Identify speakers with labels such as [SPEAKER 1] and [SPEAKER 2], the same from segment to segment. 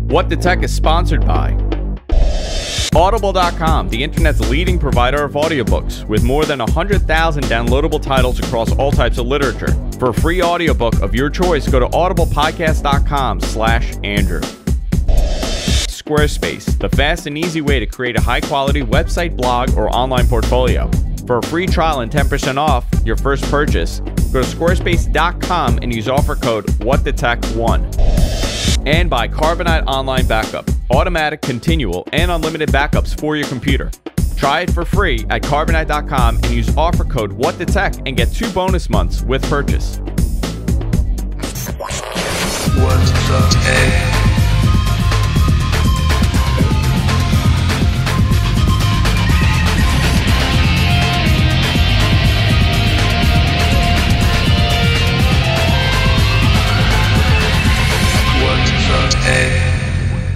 [SPEAKER 1] What the Tech is sponsored by Audible.com, the internet's leading provider of audiobooks, with more than 100,000 downloadable titles across all types of literature. For a free audiobook of your choice, go to audiblepodcast.com/Andrew. Squarespace, the fast and easy way to create a high-quality website, blog, or online portfolio. For a free trial and 10% off your first purchase, go to squarespace.com and use offer code WhatTheTech1. And by Carbonite Online Backup, automatic, continual, and unlimited backups for your computer. Try it for free at Carbonite.com and use offer code WhatTheTech and get 2 bonus months with purchase.
[SPEAKER 2] What the Tech?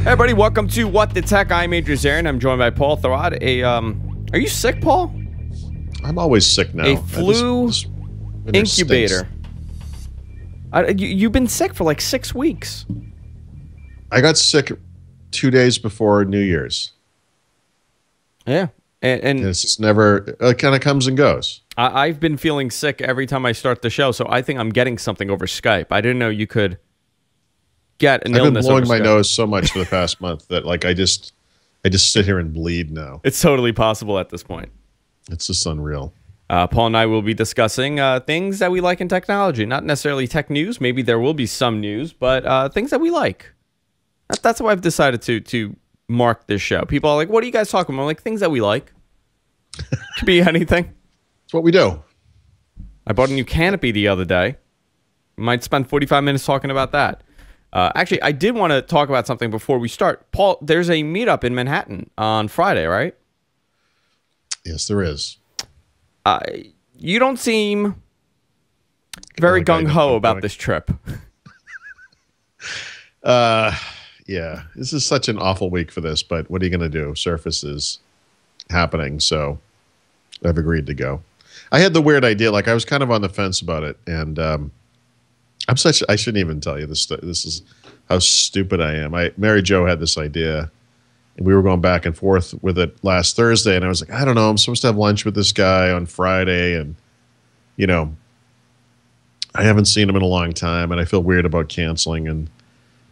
[SPEAKER 1] Hey everybody, welcome to What the Tech. I'm Andrew Zarin. I'm joined by Paul Thorod. Are you sick, Paul?
[SPEAKER 3] I'm always sick now.
[SPEAKER 1] A flu incubator. You've been sick for like 6 weeks.
[SPEAKER 3] I got sick 2 days before New Year's.
[SPEAKER 1] Yeah, and
[SPEAKER 3] it's just never. It kind of comes and goes.
[SPEAKER 1] I've been feeling sick every time I start the show, so I think I'm getting something over Skype. I didn't know you could get an illness.
[SPEAKER 3] I've been blowing my nose so much for the past month that like I just sit here and bleed now.
[SPEAKER 1] It's totally possible at this point.
[SPEAKER 3] It's just unreal.
[SPEAKER 1] Paul and I will be discussing things that we like in technology. Not necessarily tech news. Maybe there will be some news, but things that we like. That's how I've decided to mark this show. People are like, what are you guys talking about? I'm like, things that we like. Could be anything.
[SPEAKER 3] It's what we do.
[SPEAKER 1] I bought a new canopy the other day. Might spend 45 minutes talking about that. Actually, I did want to talk about something before we start. Paul, there's a meetup in Manhattan on Friday, right?
[SPEAKER 3] Yes, there is.
[SPEAKER 1] You don't seem very gung-ho about this trip.
[SPEAKER 3] Yeah, this is such an awful week for this, but what are you going to do? Surface is happening, so I've agreed to go. I had the weird idea, like I was kind of on the fence about it, and I shouldn't even tell you this. This is how stupid I am. Mary Jo had this idea, and we were going back and forth with it last Thursday, and I was like, I don't know, I'm supposed to have lunch with this guy on Friday, and, you know, I haven't seen him in a long time, and I feel weird about canceling, and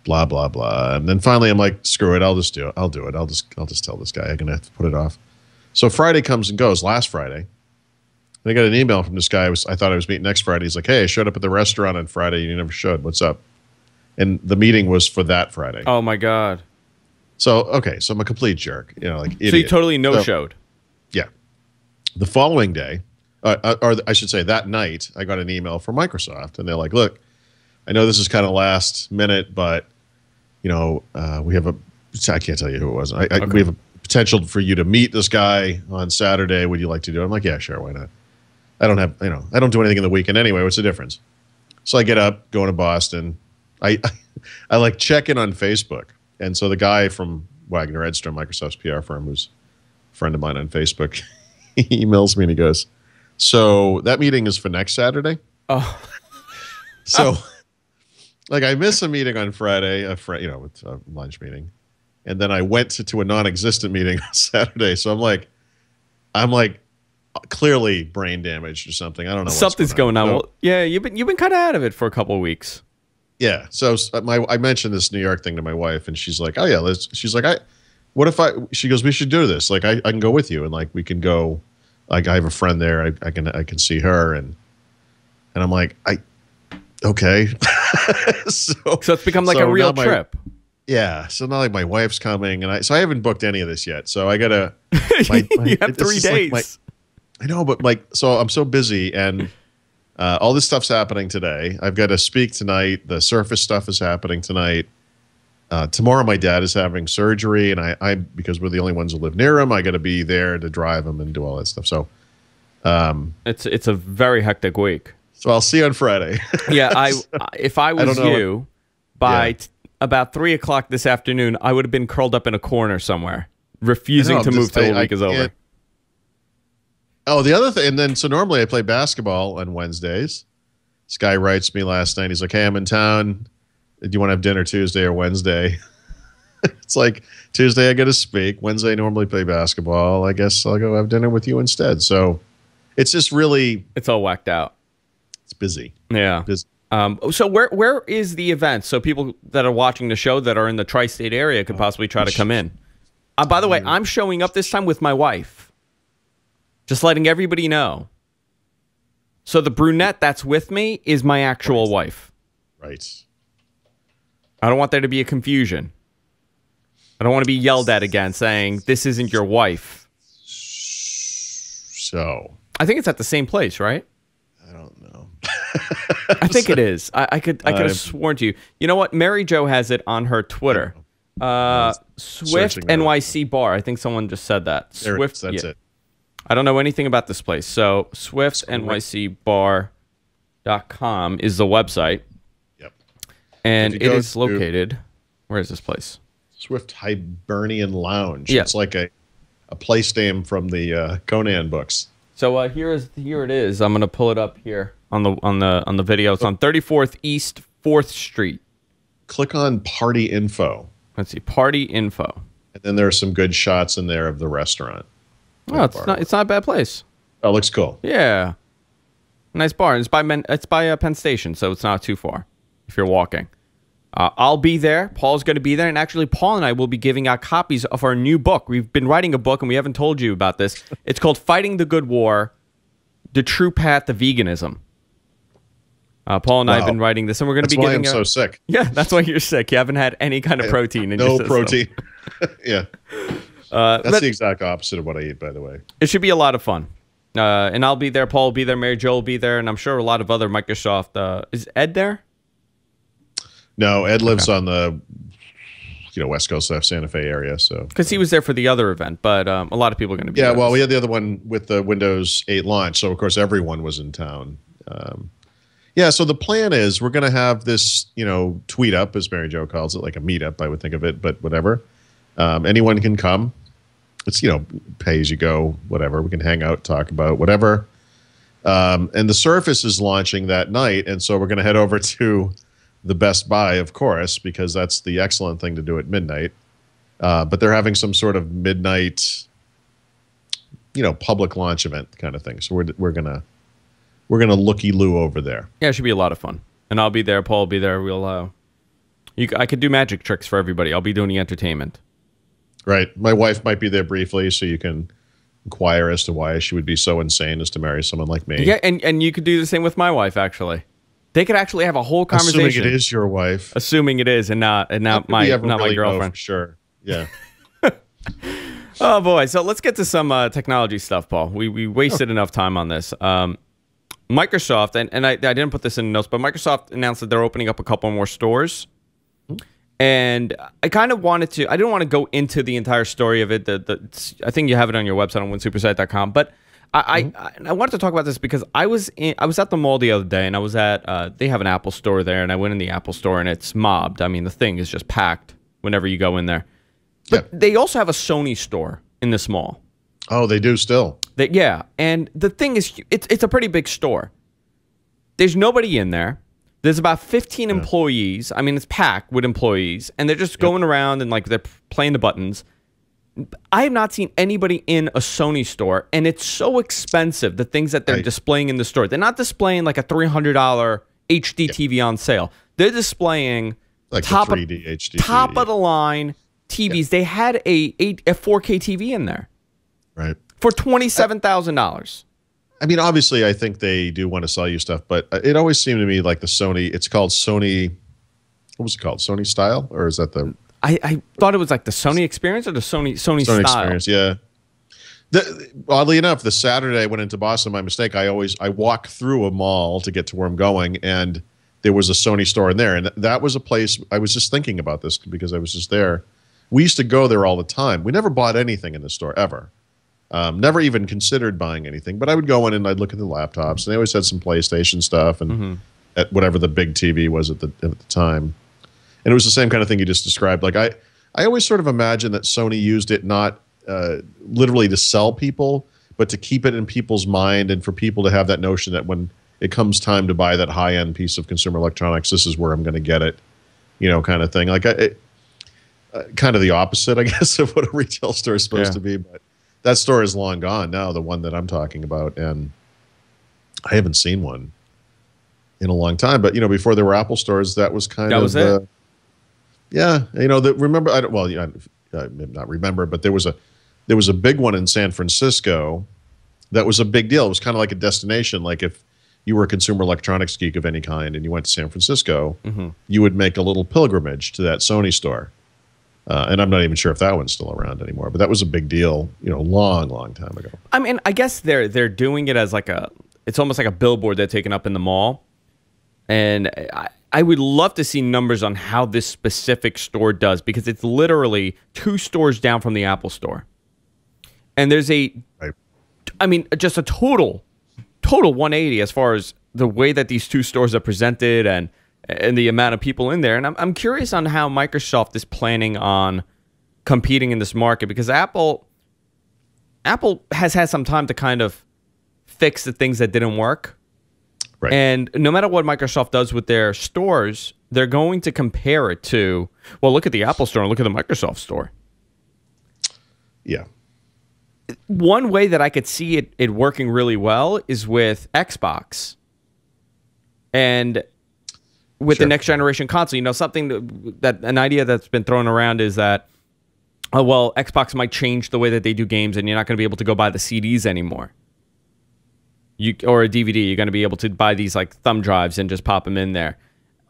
[SPEAKER 3] blah, blah, blah. And then finally I'm like, screw it, I'll just do it. I'll do it. I'll just tell this guy I'm going to have to put it off. So Friday comes and goes, last Friday. I got an email from this guy. I thought I was meeting next Friday. He's like, hey, I showed up at the restaurant on Friday. You never showed. What's up? And the meeting was for that Friday.
[SPEAKER 1] Oh, my God.
[SPEAKER 3] So, okay. So I'm a complete jerk. You know, like idiot.
[SPEAKER 1] So you totally no-showed?
[SPEAKER 3] Yeah. The following day, or I should say that night, I got an email from Microsoft. And they're like, look, I know this is kind of last minute, but, you know, we have I can't tell you who it was. Okay. We have a potential for you to meet this guy on Saturday. Would you like to do it? I'm like, yeah, sure. Why not? I don't have, you know, I don't do anything in the weekend anyway. What's the difference? So I get up, going to Boston. I like check in on Facebook. And so the guy from Wagner Edstrom, Microsoft's PR firm, who's a friend of mine on Facebook, he emails me and he goes, so that meeting is for next Saturday?
[SPEAKER 1] Oh.
[SPEAKER 3] So like I miss a meeting on Friday, it's a lunch meeting. And then I went to a non-existent meeting on Saturday. So I'm like, clearly brain damaged or something. I don't know.
[SPEAKER 1] Something's going on. Well, yeah, you've been kind of out of it for a couple of weeks.
[SPEAKER 3] Yeah. So I mentioned this New York thing to my wife, and she's like, "Oh yeah." She's like, She goes, "We should do this. Like, I can go with you, and like we can go. Like, I have a friend there. I can see her, and I'm like, okay." so
[SPEAKER 1] it's become like a real trip.
[SPEAKER 3] Yeah. So now like my wife's coming, and I haven't booked any of this yet. So I gotta.
[SPEAKER 1] You have 3 days.
[SPEAKER 3] Like I know, but like, so I'm so busy, and all this stuff's happening today. I've got to speak tonight. The Surface stuff is happening tonight. Tomorrow, my dad is having surgery, and I because we're the only ones who live near him, I got to be there to drive him and do all that stuff. So,
[SPEAKER 1] it's a very hectic week.
[SPEAKER 3] So I'll see you on Friday.
[SPEAKER 1] Yeah, if I was you, by about 3 o'clock this afternoon, I would have been curled up in a corner somewhere, refusing to move till the week is over.
[SPEAKER 3] Oh, the other thing, and then so normally I play basketball on Wednesdays. This guy writes me last night. He's like, "Hey, I'm in town. Do you want to have dinner Tuesday or Wednesday?" It's like Tuesday I get to speak. Wednesday I normally play basketball. I guess I'll go have dinner with you instead. So it's just really,
[SPEAKER 1] It's all whacked out.
[SPEAKER 3] it's busy.
[SPEAKER 1] Yeah.
[SPEAKER 3] Busy.
[SPEAKER 1] So where is the event? So people that are watching the show that are in the tri-state area could possibly try to come in. By the way, I'm showing up this time with my wife. Just letting everybody know. So the brunette that's with me is my actual wife.
[SPEAKER 3] Right.
[SPEAKER 1] I don't want there to be a confusion. I don't want to be yelled at again saying, this isn't your wife.
[SPEAKER 3] So.
[SPEAKER 1] I think it's at the same place, right?
[SPEAKER 3] I don't know.
[SPEAKER 1] I think it is. I could have sworn to you. You know what? Mary Jo has it on her Twitter. Swift NYC Bar. I think someone just said that.
[SPEAKER 3] There
[SPEAKER 1] Swift.
[SPEAKER 3] That's it.
[SPEAKER 1] I don't know anything about this place. So SwiftNYCBar.com is the website.
[SPEAKER 3] Yep.
[SPEAKER 1] And it is located. Where is this place?
[SPEAKER 3] Swift Hibernian Lounge.
[SPEAKER 1] Yeah.
[SPEAKER 3] It's like a place name from the Conan books.
[SPEAKER 1] So here it is. I'm gonna pull it up here on the video. It's on 34th East 4th Street.
[SPEAKER 3] Click on party info.
[SPEAKER 1] Let's see, party info.
[SPEAKER 3] And then there are some good shots in there of the restaurant.
[SPEAKER 1] Oh, it's not a bad place.
[SPEAKER 3] Oh, looks cool.
[SPEAKER 1] Yeah, nice bar. It's by Penn Station, so it's not too far if you're walking. I'll be there. Paul's going to be there, and actually, Paul and I will be giving out copies of our new book. We've been writing a book, and we haven't told you about this. It's called "Fighting the Good War: The True Path to Veganism." Paul and I have been writing this, and we're going to be giving.
[SPEAKER 3] That's why I'm so sick.
[SPEAKER 1] Yeah, that's why you're sick. You haven't had any kind of protein in your system.
[SPEAKER 3] No protein. Yeah. That's
[SPEAKER 1] but
[SPEAKER 3] the exact opposite of what I eat, by the way.
[SPEAKER 1] it should be a lot of fun. And I'll be there. Paul will be there. Mary Jo will be there, and I'm sure a lot of other Microsoft. Is Ed there?
[SPEAKER 3] No, Ed lives on the West Coast of Santa Fe area, so
[SPEAKER 1] Because he was there for the other event, but a lot of people are going to be there.
[SPEAKER 3] yeah. Well, we had the other one with the Windows 8 launch, so of course everyone was in town. Yeah, so the plan is we're going to have this, tweet up, as Mary Jo calls it, like a meetup, I would think of it, but whatever. Anyone can come. It's, pay as you go, whatever. We can hang out, talk about whatever. And the Surface is launching that night, and so we're going to head over to the Best Buy, of course, because that's the excellent thing to do at midnight. But they're having some sort of midnight, public launch event kind of thing. So we're gonna looky-loo over there.
[SPEAKER 1] Yeah, it should be a lot of fun. And I'll be there. Paul will be there. I could do magic tricks for everybody. I'll be doing the entertainment.
[SPEAKER 3] Right. My wife might be there briefly, so you can inquire as to why she would be so insane as to marry someone like me.
[SPEAKER 1] Yeah, and you could do the same with my wife, actually. They could actually have a whole conversation.
[SPEAKER 3] Assuming it is your wife.
[SPEAKER 1] Assuming it is, and not my girlfriend.
[SPEAKER 3] Sure. Yeah.
[SPEAKER 1] Oh boy! So let's get to some technology stuff, Paul. We wasted enough time on this. Microsoft, and I didn't put this in the notes, but Microsoft announced that they're opening up a couple more stores. And I kind of wanted to. I didn't want to go into the entire story of it. I think you have it on your website on winsupersite.com, but. I wanted to talk about this because I was at the mall the other day, and I was at they have an Apple store there, and I went in the Apple store, and it's mobbed. I mean, the thing is just packed whenever you go in there. But they also have a Sony store in this mall.
[SPEAKER 3] Oh, they do still.
[SPEAKER 1] Yeah, and the thing is, it's a pretty big store. There's nobody in there. There's about 15 employees. I mean, it's packed with employees, and they're just going around and they're playing the buttons. I have not seen anybody in a Sony store, and it's so expensive, the things that they're displaying in the store. They're not displaying like a $300 HD TV on sale. They're displaying
[SPEAKER 3] like
[SPEAKER 1] top,
[SPEAKER 3] 3D HD
[SPEAKER 1] top of the line TVs. Yeah. They had a 4K TV in there.
[SPEAKER 3] Right.
[SPEAKER 1] For $27,000.
[SPEAKER 3] I mean, obviously, I think they do want to sell you stuff, but it always seemed to me like the Sony, it's called Sony, what was it called? Sony Style? Or is that the...
[SPEAKER 1] I thought it was like the Sony Experience or the Sony Style.
[SPEAKER 3] Experience, yeah. Oddly enough, the Saturday I went into Boston, my mistake, I walk through a mall to get to where I'm going, and there was a Sony store in there. And that was a place, I was just thinking about this because I was just there. We used to go there all the time. We never bought anything in the store, ever. Never even considered buying anything. But I would go in and I'd look at the laptops, and they always had some PlayStation stuff and at whatever the big TV was at the time. And it was the same kind of thing you just described. Like I always sort of imagined that Sony used it not literally to sell people, but to keep it in people's mind and for people to have that notion that when it comes time to buy that high-end piece of consumer electronics, this is where I'm going to get it, kind of thing. Like kind of the opposite, I guess, of what a retail store is supposed to be. But that store is long gone now, the one that I'm talking about, and I haven't seen one in a long time. But before there were Apple stores, that was kind of
[SPEAKER 1] it.
[SPEAKER 3] Yeah, remember? I don't, well, not remember, but there was a big one in San Francisco. That was a big deal. It was kind of like a destination. Like if you were a consumer electronics geek of any kind and you went to San Francisco, you would make a little pilgrimage to that Sony store. And I'm not even sure if that one's still around anymore. But that was a big deal, long time ago.
[SPEAKER 1] I mean, I guess they're doing it as it's almost like a billboard they're taking up in the mall. And I would love to see numbers on how this specific store does, because it's literally 2 stores down from the Apple store. And there's just a total 180 as far as the way that these 2 stores are presented and the amount of people in there. And I'm curious on how Microsoft is planning on competing in this market, because Apple has had some time to kind of fix the things that didn't work.
[SPEAKER 3] Right.
[SPEAKER 1] And no matter what Microsoft does with their stores, they're going to compare it to, well, look at the Apple store and look at the Microsoft store.
[SPEAKER 3] Yeah.
[SPEAKER 1] One way that I could see it working really well is with Xbox and with the next generation console. Something that an idea that's been thrown around is that, Xbox might change the way that they do games, and you're not going to be able to go buy the CDs anymore. Or a DVD, you're going to be able to buy these like thumb drives and just pop them in there.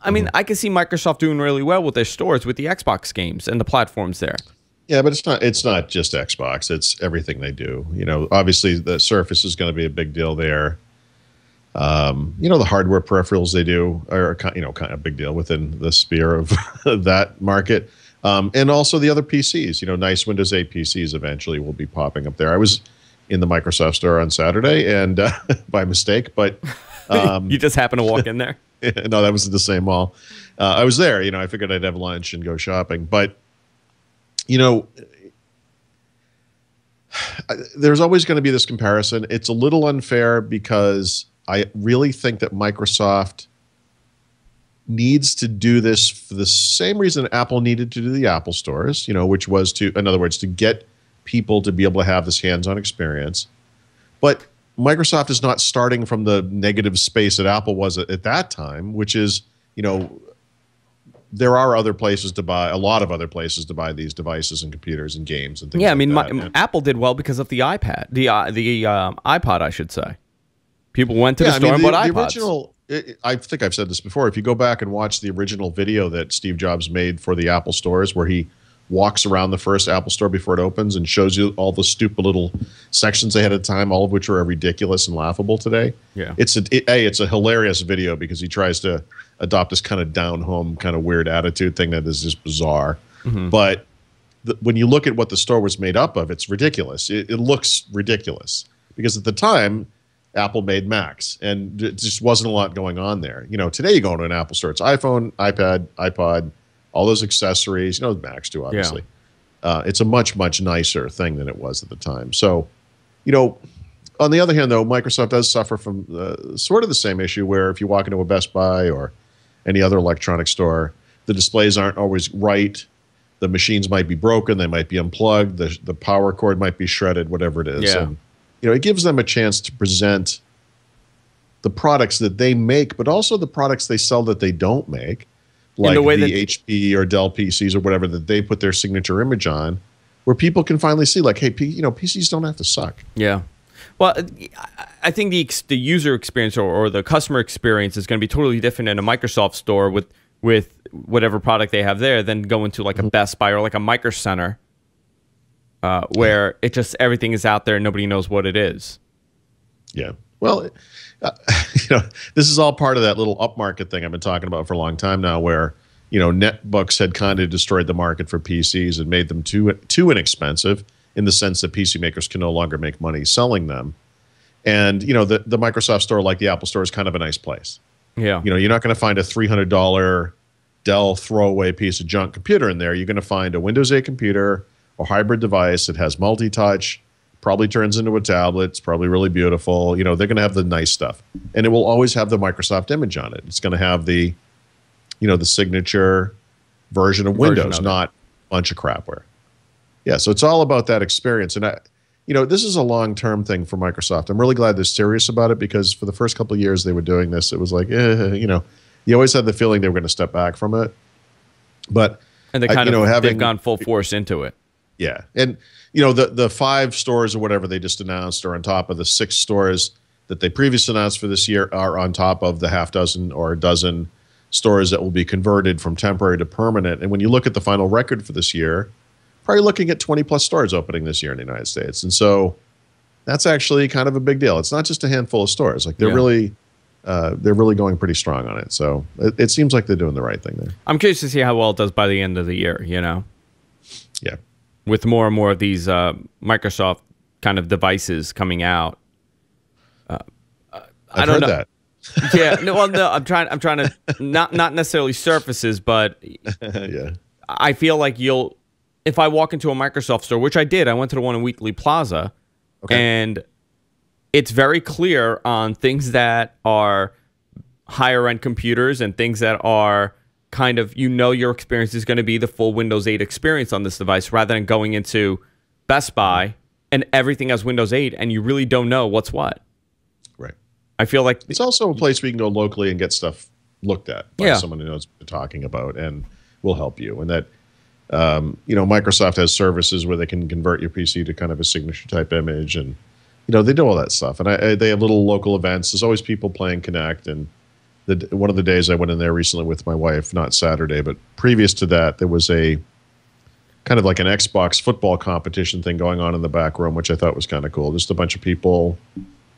[SPEAKER 1] I mean, I can see Microsoft doing really well with their stores, with the Xbox games and the platforms there.
[SPEAKER 3] Yeah, but it's not just Xbox. It's everything they do. Obviously the Surface is going to be a big deal there. The hardware peripherals they do are kind of a big deal within the sphere of that market. And also the other PCs. Nice Windows 8 PCs eventually will be popping up there. I was in the Microsoft store on Saturday, and by mistake, but
[SPEAKER 1] you just happened to walk in there.
[SPEAKER 3] No, that was in the same mall. I was there. I figured I'd have lunch and go shopping, but there's always going to be this comparison. It's a little unfair because I really think that Microsoft needs to do this for the same reason Apple needed to do the Apple stores, which was in other words, to get people to be able to have this hands-on experience. But Microsoft is not starting from the negative space that Apple was at that time, which is, there are other places to buy, a lot of other places to buy these devices and computers and games and things like that.
[SPEAKER 1] Apple did well because of the iPad, the iPod, I should say. People went to the store and bought iPods.
[SPEAKER 3] The original, I think I've said this before, if you go back and watch the original video that Steve Jobs made for the Apple stores, where he walks around the first Apple store before it opens and shows you all the stupid little sections ahead of time, all of which are ridiculous and laughable today.
[SPEAKER 1] Yeah,
[SPEAKER 3] it's a hilarious video because he tries to adopt this kind of down-home, kind of weird attitude thing that is just bizarre. But when you look at what the store was made up of, it's ridiculous. It looks ridiculous because at the time, Apple made Macs, and it just wasn't a lot going on there. Today you go into an Apple store, it's iPhone, iPad, iPod, all those accessories, Macs too, obviously. Yeah. It's a much, much nicer thing than it was at the time. So, on the other hand, though, Microsoft does suffer from sort of the same issue where if you walk into a Best Buy or any other electronic store, the displays aren't always right. The machines might be broken. They might be unplugged. The power cord might be shredded, whatever it is.
[SPEAKER 1] Yeah.
[SPEAKER 3] And, it gives them a chance to present the products that they make, but also the products they sell that they don't make. Like the HP or Dell PCs or whatever that they put their signature image on, where people can finally see, like, hey, PCs don't have to suck.
[SPEAKER 1] Yeah. Well, I think the user experience or the customer experience is going to be totally different in a Microsoft store with whatever product they have there than going to like a Best Buy or like a Micro Center, where it just everything is out there and nobody knows what it is.
[SPEAKER 3] Yeah. Well, this is all part of that little upmarket thing I've been talking about for a long time now, where netbooks had kind of destroyed the market for PCs and made them too inexpensive in the sense that PC makers can no longer make money selling them. And the Microsoft store, like the Apple store, is kind of a nice place.
[SPEAKER 1] Yeah.
[SPEAKER 3] You're not going to find a $300 Dell throwaway piece of junk computer in there. You're going to find a Windows 8 computer, a hybrid device that has multi-touch, probably turns into a tablet. It's probably really beautiful. They're going to have the nice stuff, and it will always have the Microsoft image on it. It's going to have the signature version of Windows, not bunch of crapware. Yeah, so it's all about that experience. And this is a long-term thing for Microsoft. I'm really glad they're serious about it, because for the first couple of years they were doing this, it was like, you always had the feeling they were going to step back from it. But
[SPEAKER 1] and they've gone full force into it.
[SPEAKER 3] Yeah, and the 5 stores or whatever they just announced are on top of the 6 stores that they previously announced for this year, are on top of the half dozen or a dozen stores that will be converted from temporary to permanent. And when you look at the final record for this year, probably looking at 20 plus stores opening this year in the United States. And so that's actually kind of a big deal. It's not just a handful of stores. Like they're really going pretty strong on it. So it seems like they're doing the right thing there.
[SPEAKER 1] I'm curious to see how well it does by the end of the year,
[SPEAKER 3] Yeah.
[SPEAKER 1] With more and more of these Microsoft kind of devices coming out.
[SPEAKER 3] I don't know that.
[SPEAKER 1] Yeah, no, I'm trying to not necessarily surfaces, but
[SPEAKER 3] yeah.
[SPEAKER 1] I feel like if I walk into a Microsoft store, which I did, I went to the one in Wheatley Plaza, and it's very clear on things that are higher end computers and things that are kind of, your experience is going to be the full Windows 8 experience on this device, rather than going into Best Buy and everything has Windows 8 and you really don't know what's what.
[SPEAKER 3] Right.
[SPEAKER 1] I feel like
[SPEAKER 3] it's also a place where you can go locally and get stuff looked at by someone who knows what they're talking about and will help you. And that, Microsoft has services where they can convert your PC to kind of a signature type image, and they do all that stuff. And they have little local events. There's always people playing Connect. And one of the days I went in there recently with my wife, not Saturday, but previous to that, there was a kind of like an Xbox football competition thing going on in the back room, which I thought was kind of cool. Just a bunch of people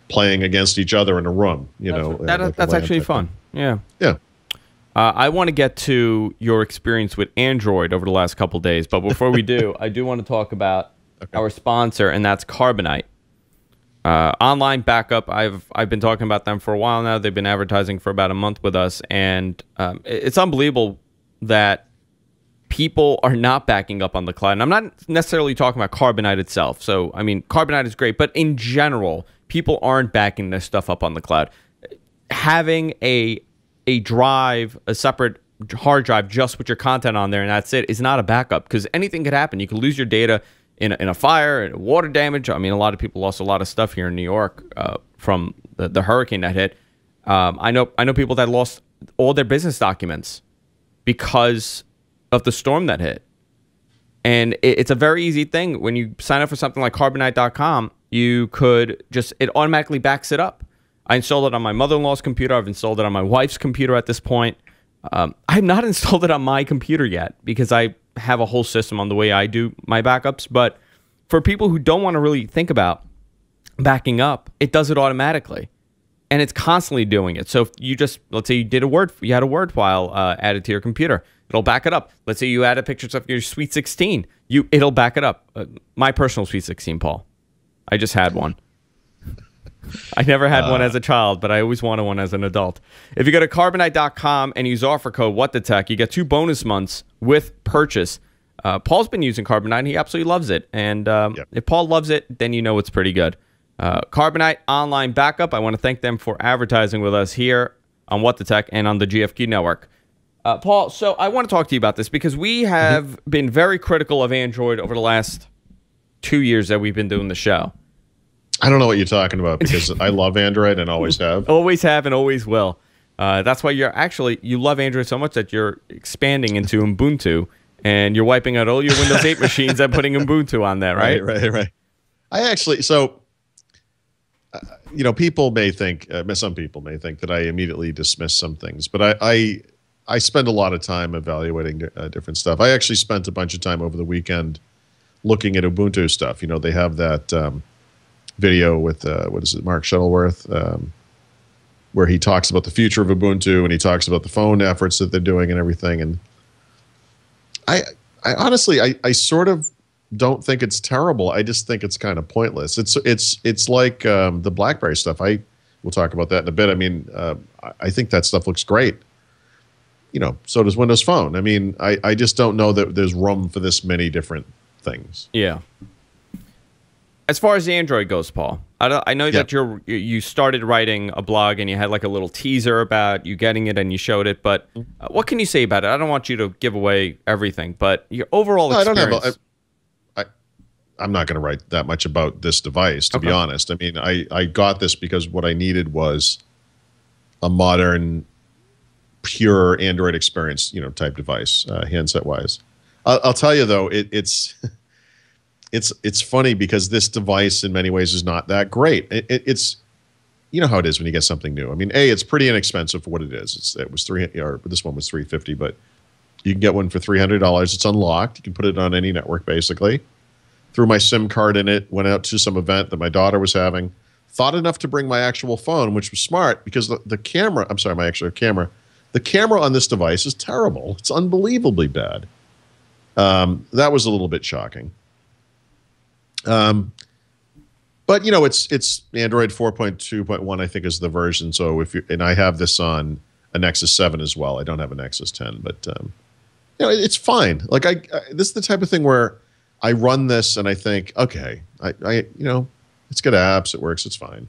[SPEAKER 3] playing against each other in a room.
[SPEAKER 1] That's actually fun. Yeah.
[SPEAKER 3] Yeah.
[SPEAKER 1] I want to get to your experience with Android over the last couple of days, but before we do, I do want to talk about our sponsor, and that's Carbonite. Online backup. I've been talking about them for a while now. They've been advertising for about a month with us, and it's unbelievable that people are not backing up on the cloud. And I'm not necessarily talking about Carbonite itself. So, I mean, Carbonite is great, but in general, people aren't backing their stuff up on the cloud. Having a drive, a separate hard drive just with your content on there and that's it, is not a backup, because anything could happen. You could lose your data in a fire, in water damage. I mean, a lot of people lost a lot of stuff here in New York from the hurricane that hit. I know people that lost all their business documents because of the storm that hit. And it's a very easy thing. When you sign up for something like Carbonite.com, you could it automatically backs it up. I installed it on my mother-in-law's computer. I've installed it on my wife's computer at this point. I have not installed it on my computer yet, because I have a whole system on the way I do my backups. But for people who don't want to really think about backing up, it does it automatically. And it's constantly doing it. So if you let's say you had a Word file added to your computer, it'll back it up. Let's say you added pictures of your Sweet 16, it'll back it up. My personal Sweet 16, Paul. I just had one. I never had one as a child, but I always wanted one as an adult. If you go to Carbonite.com and use offer code WhatTheTech, you get 2 bonus months with purchase. Paul's been using Carbonite, and he absolutely loves it. And if Paul loves it, then you know it's pretty good. Carbonite Online Backup, I want to thank them for advertising with us here on What the Tech and on the GFQ Network. Paul, so I want to talk to you about this, because we have been very critical of Android over the last 2 years that we've been doing the show.
[SPEAKER 3] I don't know what you're talking about, because I love Android and always have.
[SPEAKER 1] Always have and always will. That's why you love Android so much that you're expanding into Ubuntu, and you're wiping out all your Windows 8 machines and putting Ubuntu on there, right?
[SPEAKER 3] Right. People may think, some people may think that I immediately dismiss some things, but I spend a lot of time evaluating different stuff. I actually spent a bunch of time over the weekend looking at Ubuntu stuff. They have that video with Mark Shuttleworth, where he talks about the future of Ubuntu, and he talks about the phone efforts that they're doing and everything. And I honestly sort of don't think it's terrible. I just think it's kind of pointless. It's like the BlackBerry stuff. We'll talk about that in a bit. I mean, I think that stuff looks great. So does Windows Phone. I mean, I just don't know that there's room for this many different things.
[SPEAKER 1] Yeah. As far as Android goes, Paul, I know that you started writing a blog and you had like a little teaser about you getting it and you showed it, but what can you say about it? I don't want you to give away everything, but your overall experience.
[SPEAKER 3] I'm not going to write that much about this device, to be honest. I mean, I got this because what I needed was a modern, pure Android experience, type device, handset wise. I'll tell you though, it's funny because this device in many ways is not that great. It's how it is when you get something new. I mean, it's pretty inexpensive for what it is. It was this one was $350, but you can get one for $300. It's unlocked. You can put it on any network basically. Threw my SIM card in it, went out to some event that my daughter was having, thought enough to bring my actual phone, which was smart because the camera, my actual camera, the camera on this device is terrible. It's unbelievably bad. That was a little bit shocking. But it's Android 4.2.1, I think is the version. So and I have this on a Nexus 7 as well. I don't have a Nexus 10, but it's fine. Like this is the type of thing where I run this and I think, okay, it's got apps, it works, it's fine.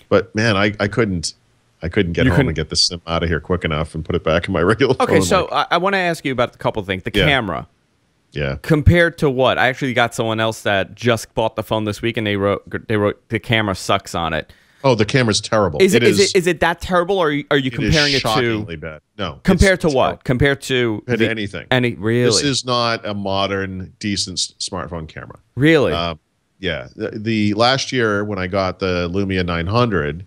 [SPEAKER 3] But man, I couldn't get home and get this SIM out of here quick enough and put it back in my regular phone.
[SPEAKER 1] Okay, so I want to ask you about a couple of things. The camera.
[SPEAKER 3] Yeah.
[SPEAKER 1] Compared to what? I actually got someone else that just bought the phone this week and they wrote the camera sucks on it.
[SPEAKER 3] Oh, the camera's terrible.
[SPEAKER 1] Is it that terrible, or are you comparing it to?
[SPEAKER 3] Shockingly bad. No.
[SPEAKER 1] Compared to what? Compared to
[SPEAKER 3] anything.
[SPEAKER 1] Really?
[SPEAKER 3] This is not a modern, decent smartphone camera.
[SPEAKER 1] Really?
[SPEAKER 3] Yeah. The last year when I got the Lumia 900,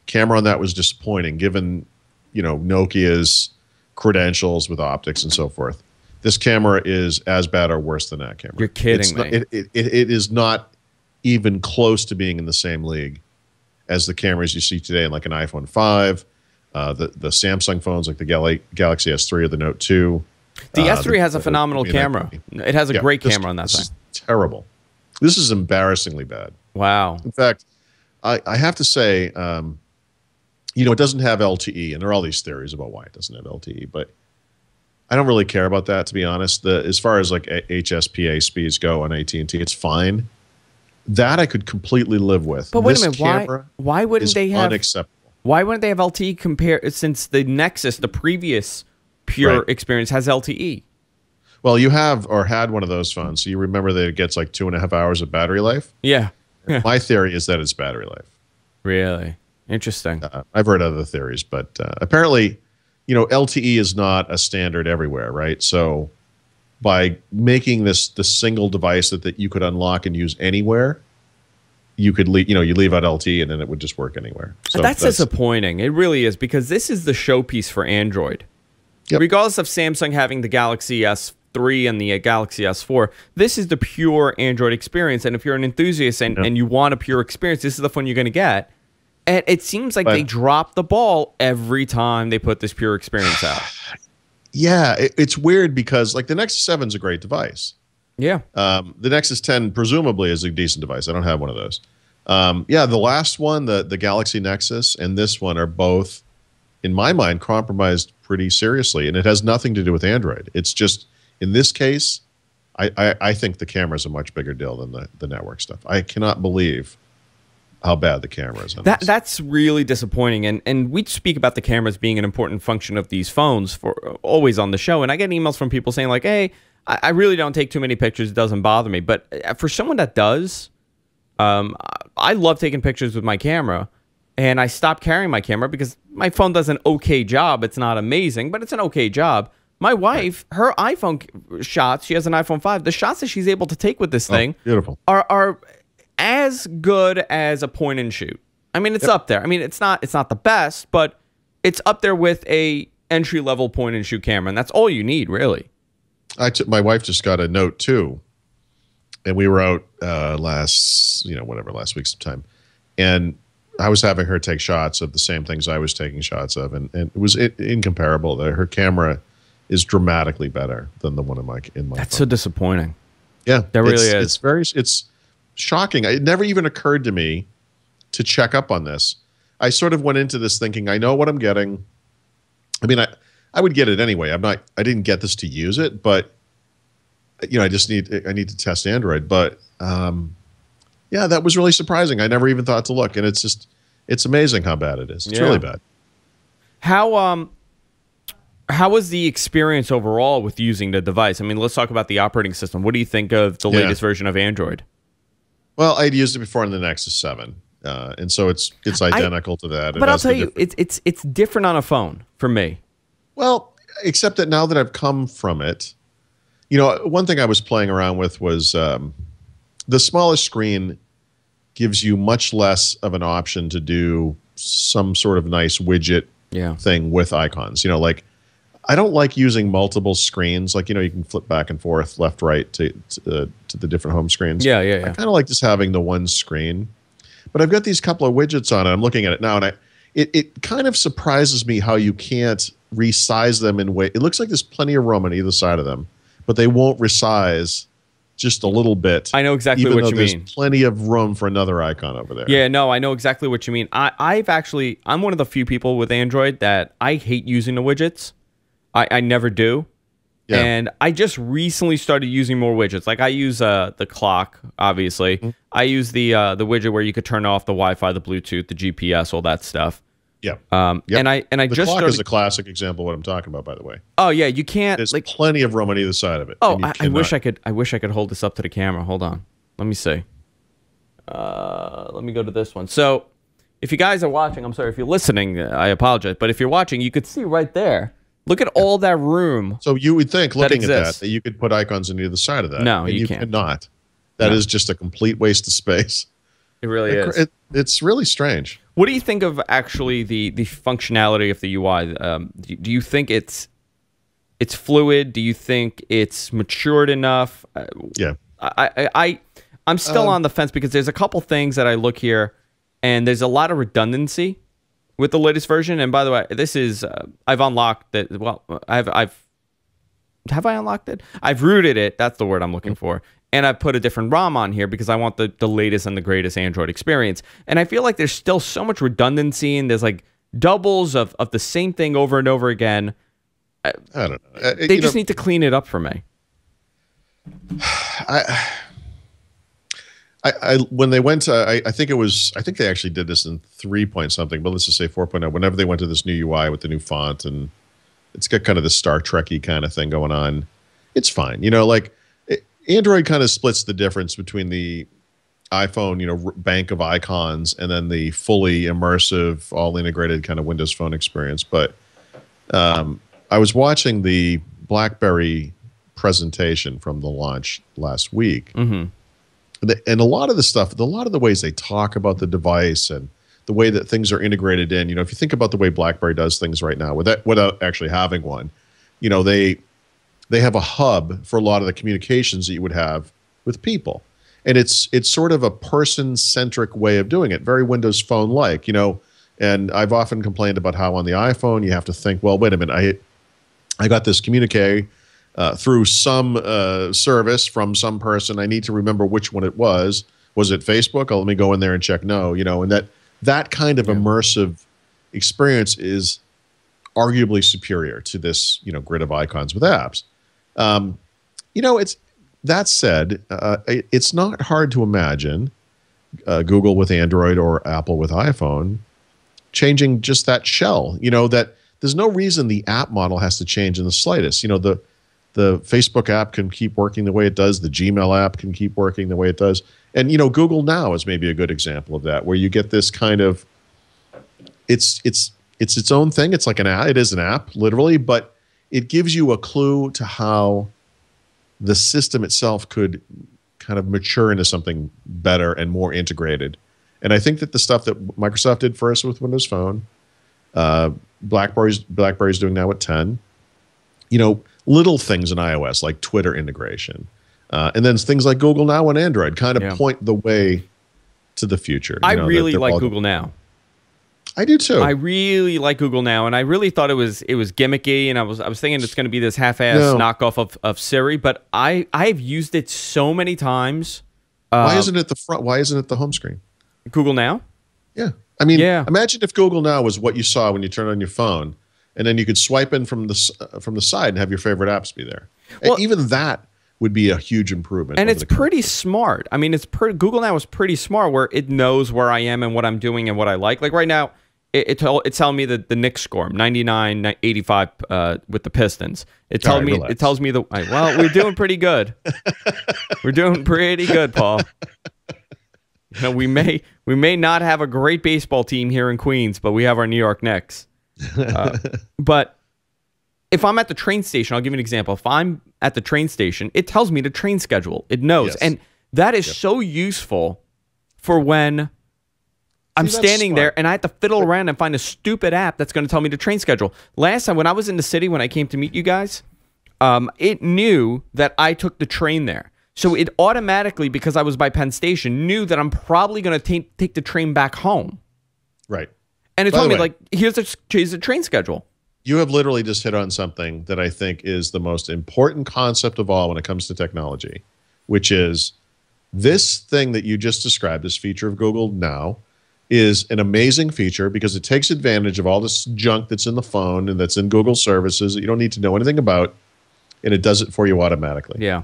[SPEAKER 3] camera on that was disappointing, given Nokia's credentials with optics and so forth. This camera is as bad or worse than that camera.
[SPEAKER 1] You're kidding me.
[SPEAKER 3] It is not even close to being in the same league as the cameras you see today in like an iPhone 5, the Samsung phones like the Galaxy S3 or the Note 2.
[SPEAKER 1] The S3 has a phenomenal camera. It has a great camera on that thing.
[SPEAKER 3] This is terrible. This is embarrassingly bad.
[SPEAKER 1] Wow.
[SPEAKER 3] In fact, I have to say, it doesn't have LTE, and there are all these theories about why it doesn't have LTE, but I don't really care about that, to be honest. As far as like HSPA speeds go on AT&T, it's fine. That I could completely live with.
[SPEAKER 1] But wait a minute, why wouldn't they have
[SPEAKER 3] unacceptable?
[SPEAKER 1] Why wouldn't they have LTE since the Nexus, the previous pure experience, has LTE?
[SPEAKER 3] Well, you have or had one of those phones, so you remember that it gets like 2.5 hours of battery life?
[SPEAKER 1] Yeah.
[SPEAKER 3] My theory is that it's battery life.
[SPEAKER 1] Really? Interesting.
[SPEAKER 3] I've heard other theories, but apparently, LTE is not a standard everywhere, right? So by making this the single device that you could unlock and use anywhere, you could you leave out LTE and then it would just work anywhere. So
[SPEAKER 1] that's disappointing. It really is, because this is the showpiece for Android. Yep. Regardless of Samsung having the Galaxy S3 and the Galaxy S4, this is the pure Android experience. And if you're an enthusiast and you want a pure experience, this is the phone you're going to get. And it seems like they drop the ball every time they put this pure experience out.
[SPEAKER 3] Yeah, it's weird because like the Nexus 7 is a great device.
[SPEAKER 1] Yeah.
[SPEAKER 3] The Nexus 10 presumably is a decent device. I don't have one of those. The last one, the Galaxy Nexus, and this one are both, in my mind, compromised pretty seriously. And it has nothing to do with Android. It's just, in this case, I think the camera is a much bigger deal than the network stuff. I cannot believe how bad the camera is on this.
[SPEAKER 1] That's really disappointing. And we speak about the cameras being an important function of these phones for always on the show. And I get emails from people saying like, hey, I really don't take too many pictures. It doesn't bother me. But for someone that does, I love taking pictures with my camera. And I stopped carrying my camera because my phone does an okay job. It's not amazing, but it's an okay job. My wife, her iPhone shots, she has an iPhone 5. The shots that she's able to take with this thing
[SPEAKER 3] beautiful.
[SPEAKER 1] Are as good as a point and shoot. I mean, it's up there. I mean, it's not the best, but it's up there with a entry-level point and shoot camera, and that's all you need, really.
[SPEAKER 3] My wife just got a Note 2, and we were out last week sometime, and I was having her take shots of the same things I was taking shots of, and it was incomparable. Her camera is dramatically better than the one in my
[SPEAKER 1] That's
[SPEAKER 3] phone.
[SPEAKER 1] So disappointing.
[SPEAKER 3] Yeah,
[SPEAKER 1] that really is.
[SPEAKER 3] It's shocking. It never even occurred to me to check up on this. I sort of went into this thinking, I know what I'm getting. I mean, I would get it anyway. I didn't get this to use it, but I need to test Android. But Yeah, that was really surprising. I never even thought to look, and it's amazing how bad it is. It's really bad.
[SPEAKER 1] How was the experience overall with using the device? I mean, let's talk about the operating system. What do you think of the latest version of Android?
[SPEAKER 3] Well, I'd used it before in the Nexus 7, and so it's identical to that.
[SPEAKER 1] But I'll tell you, it's different on a phone for me.
[SPEAKER 3] Well, except that now that I've come from it, one thing I was playing around with was the smallest screen gives you much less of an option to do some sort of nice widget thing with icons. Like, I don't like using multiple screens. Like, you can flip back and forth, left, right to the different home screens.
[SPEAKER 1] Yeah.
[SPEAKER 3] I kind of like just having the one screen. But I've got these couple of widgets on it. I'm looking at it now, and it kind of surprises me how you can't resize them in way. It looks like there's plenty of room on either side of them, but they won't resize just a little bit.
[SPEAKER 1] I know exactly what you mean.
[SPEAKER 3] There's plenty of room for another icon over there.
[SPEAKER 1] Yeah, no, I know exactly what you mean. I'm one of the few people with Android that I hate using the widgets. I never do. Yeah. And I just recently started using more widgets. Like, I use the clock, obviously. Mm-hmm. I use the widget where you could turn off the Wi-Fi, the Bluetooth, the GPS, all that stuff.
[SPEAKER 3] Yeah.
[SPEAKER 1] And I
[SPEAKER 3] the
[SPEAKER 1] just
[SPEAKER 3] clock
[SPEAKER 1] started,
[SPEAKER 3] is a classic example of what I'm talking about, by the way.
[SPEAKER 1] Oh yeah, you can't.
[SPEAKER 3] There's plenty of room on either side of it.
[SPEAKER 1] Oh, I wish I could hold this up to the camera. Hold on. Let me see. Let me go to this one. So, if you guys are watching, I'm sorry. If you're listening, I apologize. But if you're watching, you could see right there. Look at all that room.
[SPEAKER 3] So you would think, looking at that you could put icons on either side of that.
[SPEAKER 1] No,
[SPEAKER 3] and
[SPEAKER 1] you can't.
[SPEAKER 3] Cannot. That is just a complete waste of space.
[SPEAKER 1] It really is.
[SPEAKER 3] It's really strange.
[SPEAKER 1] What do you think of actually the functionality of the UI? Do you think it's fluid? Do you think it's matured enough?
[SPEAKER 3] Yeah.
[SPEAKER 1] I'm still on the fence because there's a couple things that I look here, and there's a lot of redundancy with the latest version. And by the way, this is I've unlocked it. Well, have I unlocked it? I've rooted it. That's the word I'm looking for. And I put a different ROM on here because I want the latest and the greatest Android experience. And I feel like there's still so much redundancy, and there's like doubles of the same thing over and over again.
[SPEAKER 3] I don't know.
[SPEAKER 1] They just need to clean it up for me.
[SPEAKER 3] When they went to, I think they actually did this in 3 point something, but let's just say 4.0. Whenever they went to this new UI with the new font, and it's got kind of this Star Trek-y kind of thing going on, it's fine. Android kind of splits the difference between the iPhone, bank of icons, and then the fully immersive, all integrated kind of Windows Phone experience. But I was watching the BlackBerry presentation from the launch last week. Mm-hmm. And a lot of the stuff, a lot of the ways they talk about the device and the way that things are integrated in, if you think about the way BlackBerry does things right now without actually having one, they have a hub for a lot of the communications that you would have with people. And it's sort of a person-centric way of doing it, very Windows Phone-like, And I've often complained about how on the iPhone you have to think, well, wait a minute, I got this communique through some service from some person. I need to remember which one it was. Was it Facebook? Oh, let me go in there and check. No, and that kind of immersive experience is arguably superior to this, grid of icons with apps. It's that said, it's not hard to imagine Google with Android or Apple with iPhone changing just that shell. That there's no reason the app model has to change in the slightest. The Facebook app can keep working the way it does. The Gmail app can keep working the way it does. And, Google Now is maybe a good example of that, where you get this kind of, it's its own thing. It's like an app. It is an app, literally, but it gives you a clue to how the system itself could kind of mature into something better and more integrated. And I think that the stuff that Microsoft did first with Windows Phone, BlackBerry's doing now with 10, little things in iOS like Twitter integration, and then things like Google Now and Android kind of point the way to the future.
[SPEAKER 1] I really like Google Now.
[SPEAKER 3] I do too.
[SPEAKER 1] I really like Google Now, and I really thought it was gimmicky, and I was thinking it's going to be this half-ass knockoff of Siri, but I've used it so many times.
[SPEAKER 3] Why isn't it the front? Why isn't it the home screen?
[SPEAKER 1] Google Now?
[SPEAKER 3] Yeah. I mean, imagine if Google Now was what you saw when you turned on your phone, and then you could swipe in from the side and have your favorite apps be there. Well, even that would be a huge improvement.
[SPEAKER 1] And it's pretty smart. I mean, Google Now is pretty smart where it knows where I am and what I'm doing and what I like. Like right now, it's telling me the Knicks score, 99-85 with the Pistons. It tells me well, we're doing pretty good. We're doing pretty good, Paul. You know, we may not have a great baseball team here in Queens, but we have our New York Knicks. But if I'm at the train station, I'll give you an example. If I'm at the train station, it tells me the train schedule. It knows. Yes. And that is so useful for when I'm standing there and I have to fiddle around and find a stupid app that's going to tell me the train schedule. Last time when I was in the city, when I came to meet you guys, it knew that I took the train there. So it automatically, because I was by Penn Station, knew that I'm probably going to take the train back home.
[SPEAKER 3] Right.
[SPEAKER 1] And it told me, like, here's the train schedule.
[SPEAKER 3] You have literally just hit on something that I think is the most important concept of all when it comes to technology, which is this thing that you just described, this feature of Google Now, is an amazing feature because it takes advantage of all this junk that's in the phone and that's in Google services that you don't need to know anything about, and it does it for you automatically.
[SPEAKER 1] Yeah.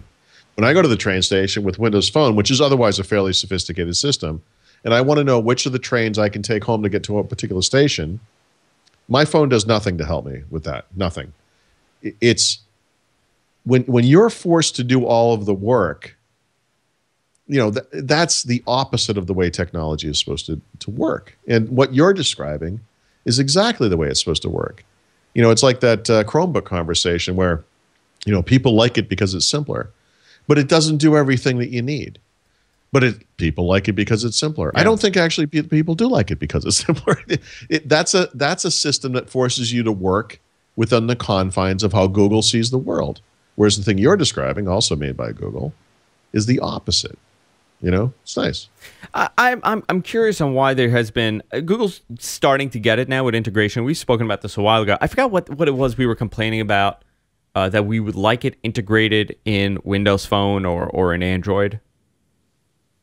[SPEAKER 3] When I go to the train station with Windows Phone, which is otherwise a fairly sophisticated system, and I want to know which of the trains I can take home to get to a particular station, my phone does nothing to help me with that. Nothing. It's when you're forced to do all of the work, you know, that's the opposite of the way technology is supposed to work. And what you're describing is exactly the way it's supposed to work. You know, it's like that Chromebook conversation where, you know, people like it because it's simpler, but it doesn't do everything that you need. But people like it because it's simpler. Yeah. I don't think actually people do like it because it's simpler. That's a system that forces you to work within the confines of how Google sees the world. Whereas the thing you're describing, also made by Google, is the opposite. You know, it's nice.
[SPEAKER 1] I'm curious on why there has been Google's starting to get it now with integration. We've spoken about this a while ago. I forgot what it was we were complaining about, that we would like it integrated in Windows Phone or in Android.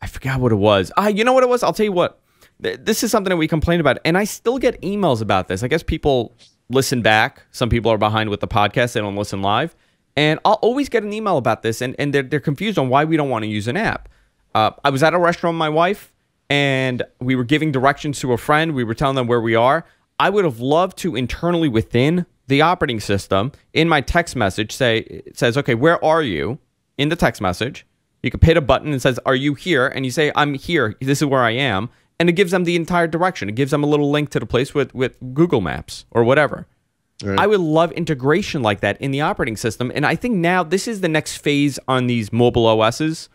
[SPEAKER 1] I forgot what it was. You know what it was? I'll tell you what. This is something that we complain about, and I still get emails about this. I guess people listen back. Some people are behind with the podcast. They don't listen live. And I'll always get an email about this, and they're confused on why we don't want to use an app. I was at a restaurant with my wife, and we were giving directions to a friend. We were telling them where we are. I would have loved to internally within the operating system, in my text message, it says, okay, where are you? In the text message. You can hit a button and says, are you here? And you say, I'm here. This is where I am. And it gives them the entire direction. It gives them a little link to the place with Google Maps or whatever. Right. I would love integration like that in the operating system. And I think now this is the next phase on these mobile OSs,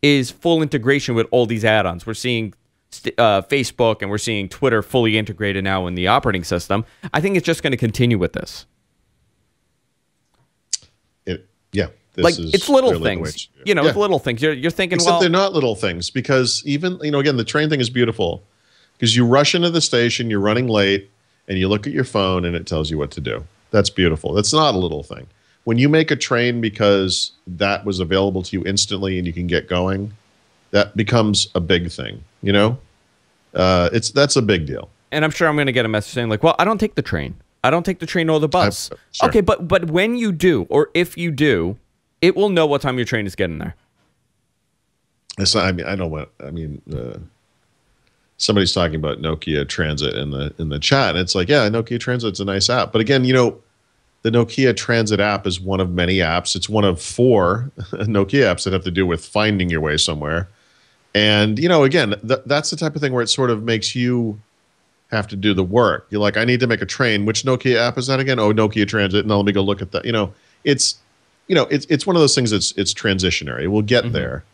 [SPEAKER 1] is full integration with all these add-ons. We're seeing Facebook and we're seeing Twitter fully integrated now in the operating system. I think it's just going to continue with this. It's little things. You know, it's little things. You're thinking,
[SPEAKER 3] except they're not little things, because even, you know, again, the train thing is beautiful because you rush into the station, you're running late, and you look at your phone and it tells you what to do. That's beautiful. That's not a little thing. When you make a train because that was available to you instantly and you can get going, that becomes a big thing, you know? That's a big deal.
[SPEAKER 1] And I'm sure I'm going to get a message saying like, well, I don't take the train. I don't take the train or the bus. Sure. Okay, but when you do, or if you do, it will know what time your train is getting there.
[SPEAKER 3] It's not, somebody's talking about Nokia Transit in the chat, and it's like, yeah, Nokia Transit's a nice app. But again, you know, the Nokia Transit app is one of many apps. It's one of 4 Nokia apps that have to do with finding your way somewhere. And, you know, again, that's the type of thing where it sort of makes you have to do the work. You're like, I need to make a train. Which Nokia app is that again? Oh, Nokia Transit. Now let me go look at that. You know, it's one of those things that's it's transitionary. We'll get there.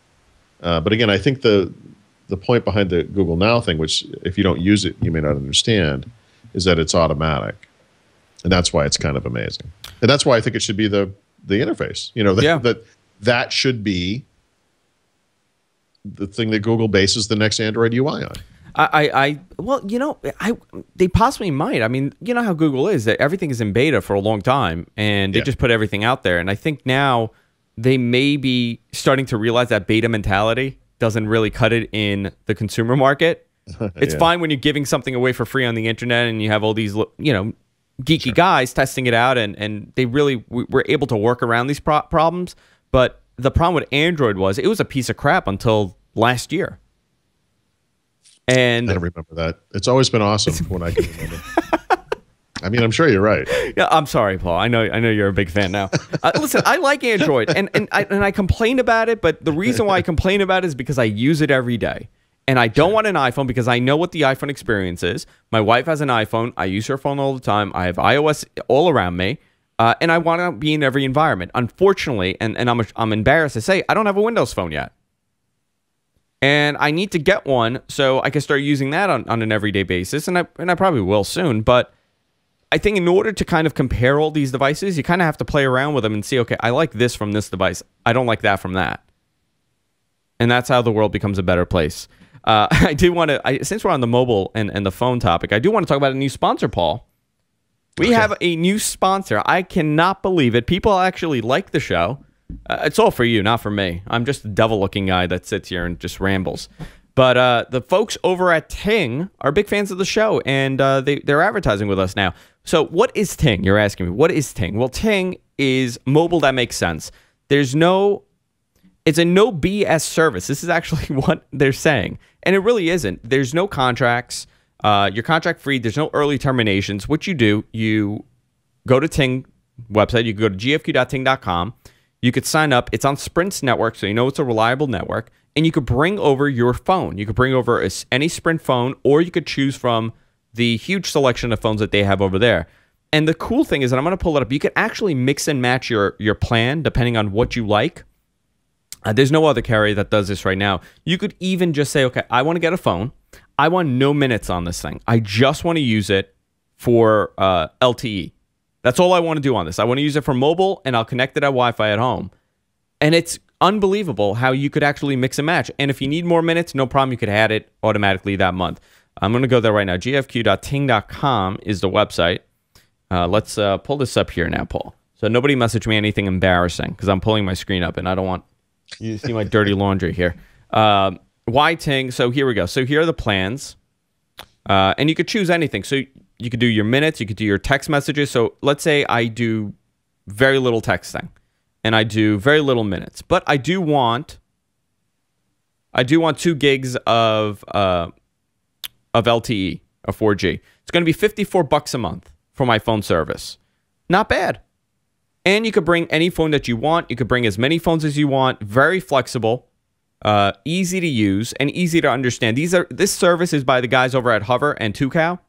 [SPEAKER 3] But again, I think the point behind the Google Now thing, which if you don't use it, you may not understand, is that it's automatic. And that's why it's kind of amazing. And that's why I think it should be the interface. You know, that should be the thing that Google bases the next Android UI on.
[SPEAKER 1] Well, you know, they possibly might. I mean, you know how Google is, that everything is in beta for a long time, and they just put everything out there. And I think now they may be starting to realize that beta mentality doesn't really cut it in the consumer market. It's fine when you're giving something away for free on the internet and you have all these, you know, geeky guys testing it out, and they really were able to work around these problems. But the problem with Android was it was a piece of crap until last year. And
[SPEAKER 3] I don't remember that. It's always been awesome when I can remember. I mean, I'm sure you're right.
[SPEAKER 1] Yeah, I'm sorry, Paul. I know you're a big fan now. Listen, I like Android, and I complain about it, but the reason why I complain about it is because I use it every day. And I don't want an iPhone because I know what the iPhone experience is. My wife has an iPhone. I use her phone all the time. I have iOS all around me. And I want to be in every environment. Unfortunately, and I'm embarrassed to say, I don't have a Windows phone yet. And I need to get one so I can start using that on an everyday basis. And I probably will soon. But I think in order to kind of compare all these devices, you kind of have to play around with them and see, okay, I like this from this device. I don't like that from that. And that's how the world becomes a better place. I do want to, since we're on the mobile and the phone topic, I do want to talk about a new sponsor, Paul. We have a new sponsor. I cannot believe it. People actually like the show. It's all for you, not for me. I'm just a devil-looking guy that sits here and just rambles. But the folks over at Ting are big fans of the show, and they're advertising with us now. So what is Ting? You're asking me. What is Ting? Well, Ting is mobile that makes sense. It's a no BS service. This is actually what they're saying. And it really isn't. There's no contracts. You're contract free. There's no early terminations. What you do, you go to Ting website. You can go to gfq.ting.com. You could sign up. It's on Sprint's network, so you know it's a reliable network. And you could bring over your phone. You could bring over any Sprint phone, or you could choose from the huge selection of phones that they have over there. And the cool thing is that I'm going to pull it up. You can actually mix and match your plan depending on what you like. There's no other carrier that does this right now. You could even just say, okay, I want to get a phone. I want no minutes on this thing. I just want to use it for LTE. That's all I want to do on this. I want to use it for mobile, and I'll connect it at Wi-Fi at home. And it's unbelievable how you could actually mix and match. And if you need more minutes, no problem. You could add it automatically that month. I'm going to go there right now. gfq.ting.com is the website. Let's pull this up here now, Paul. So nobody message me anything embarrassing because I'm pulling my screen up, and I don't want you to see my dirty laundry here. Why Ting? So here we go. So here are the plans. And you could choose anything. So you could do your minutes. You could do your text messages. So let's say I do very little texting, and I do very little minutes. But I do want 2 gigs of LTE, of 4G. It's going to be $54 a month for my phone service. Not bad. And you could bring any phone that you want. You could bring as many phones as you want. Very flexible, easy to use, and easy to understand. This service is by the guys over at Hover and Tucow.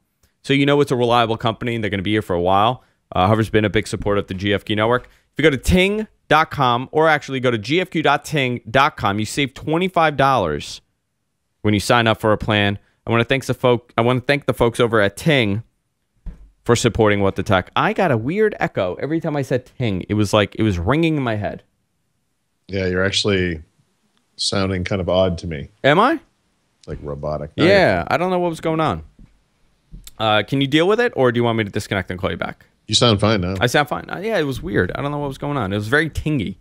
[SPEAKER 1] So you know it's a reliable company, and they're going to be here for a while. Hover's been a big supporter of the GFQ network. If you go to ting.com, or actually go to gfq.ting.com, you save $25 when you sign up for a plan. I want to thank the folks over at Ting for supporting What the Tech. I got a weird echo every time I said Ting. It was like it was ringing in my head.
[SPEAKER 3] Yeah, you're actually sounding kind of odd to me.
[SPEAKER 1] Am I?
[SPEAKER 3] Like robotic.
[SPEAKER 1] Yeah, I don't know what was going on. Can you deal with it, or do you want me to disconnect and call you back?
[SPEAKER 3] You sound fine now.
[SPEAKER 1] I sound fine. Yeah, it was weird. I don't know what was going on. It was very tingy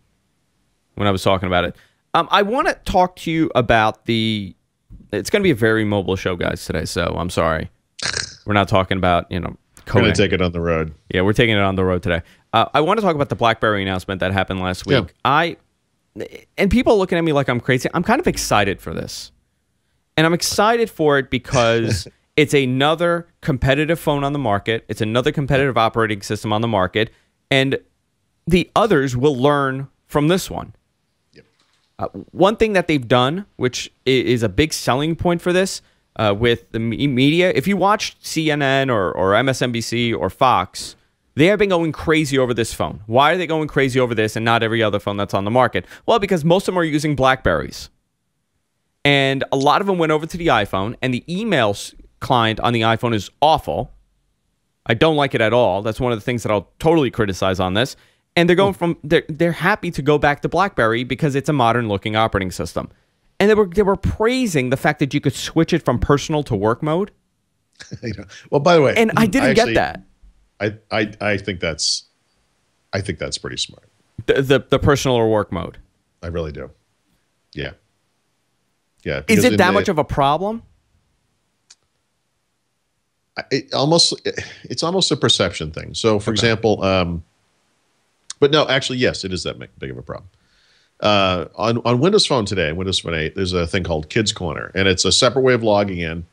[SPEAKER 1] when I was talking about it. I want to talk to you about it's going to be a very mobile show, guys, today, so I'm sorry. We're not talking about, coding.
[SPEAKER 3] We're going to take it on the road.
[SPEAKER 1] Yeah, we're taking it on the road today. I want to talk about the BlackBerry announcement that happened last week. Yeah. And people are looking at me like I'm crazy. I'm kind of excited for this. And I'm excited for it because it's another competitive phone on the market. It's another competitive operating system on the market. And the others will learn from this one. One thing that they've done, which is a big selling point for this, with the media, if you watched CNN or MSNBC or Fox, they have been going crazy over this phone. Why are they going crazy over this and not every other phone that's on the market? Well, because most of them are using BlackBerries. And a lot of them went over to the iPhone, and the email client on the iPhone is awful. I don't like it at all. That's one of the things that I'll totally criticize on this. And they're going they're happy to go back to BlackBerry because it's a modern looking operating system. And they were praising the fact that you could switch it from personal to work mode.
[SPEAKER 3] Well, by the way,
[SPEAKER 1] and I didn't get that.
[SPEAKER 3] I think that's pretty smart.
[SPEAKER 1] The personal or work mode.
[SPEAKER 3] I really do. Yeah. Yeah.
[SPEAKER 1] Is it that much of a problem?
[SPEAKER 3] It's almost a perception thing. So, for example, but no, actually, yes, it is that big of a problem. On Windows Phone today, Windows Phone 8, there's a thing called Kids Corner, and it's a separate way of logging in.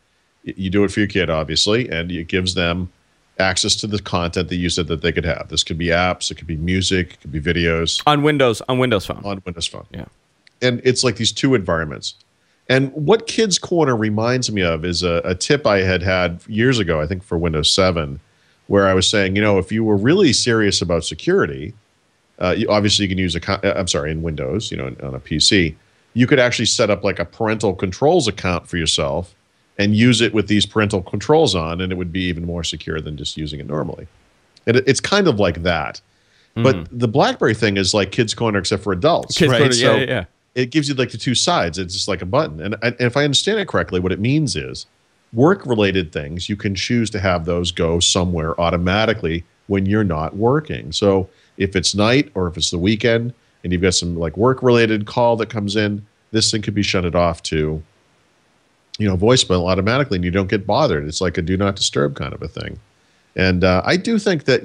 [SPEAKER 3] You do it for your kid, obviously, and it gives them access to the content that you said that they could have. This could be apps, it could be music, it could be videos.
[SPEAKER 1] On Windows Phone.
[SPEAKER 3] On Windows Phone.
[SPEAKER 1] Yeah.
[SPEAKER 3] And it's like these two environments. And what Kids Corner reminds me of is a tip I had years ago, I think for Windows 7, where I was saying, if you were really serious about security, obviously you can use in Windows, on a PC, you could actually set up like a parental controls account for yourself and use it with these parental controls on, and it would be even more secure than just using it normally. And it's kind of like that. But the BlackBerry thing is like Kids Corner except for adults,
[SPEAKER 1] Kids
[SPEAKER 3] right?
[SPEAKER 1] Corner,
[SPEAKER 3] So
[SPEAKER 1] yeah.
[SPEAKER 3] it gives you like the two sides. It's just like a button. And if I understand it correctly, what it means is work-related things, you can choose to have those go somewhere automatically when you're not working. So if it's night or if it's the weekend and you've got some like work-related call that comes in, this thing could be shunted off to, voicemail automatically, and you don't get bothered. It's like a do not disturb kind of a thing. And I do think that,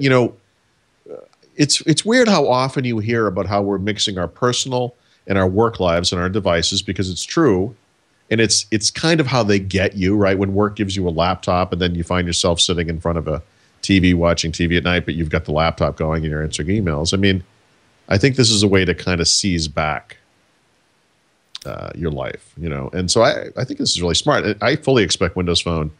[SPEAKER 3] it's weird how often you hear about how we're mixing our personal and our work lives and our devices, because it's true. And it's kind of how they get you, right? When work gives you a laptop and then you find yourself sitting in front of a TV, watching TV at night, but you've got the laptop going and you're answering emails. I mean, I think this is a way to kind of seize back your life, and so I think this is really smart. I fully expect Windows Phone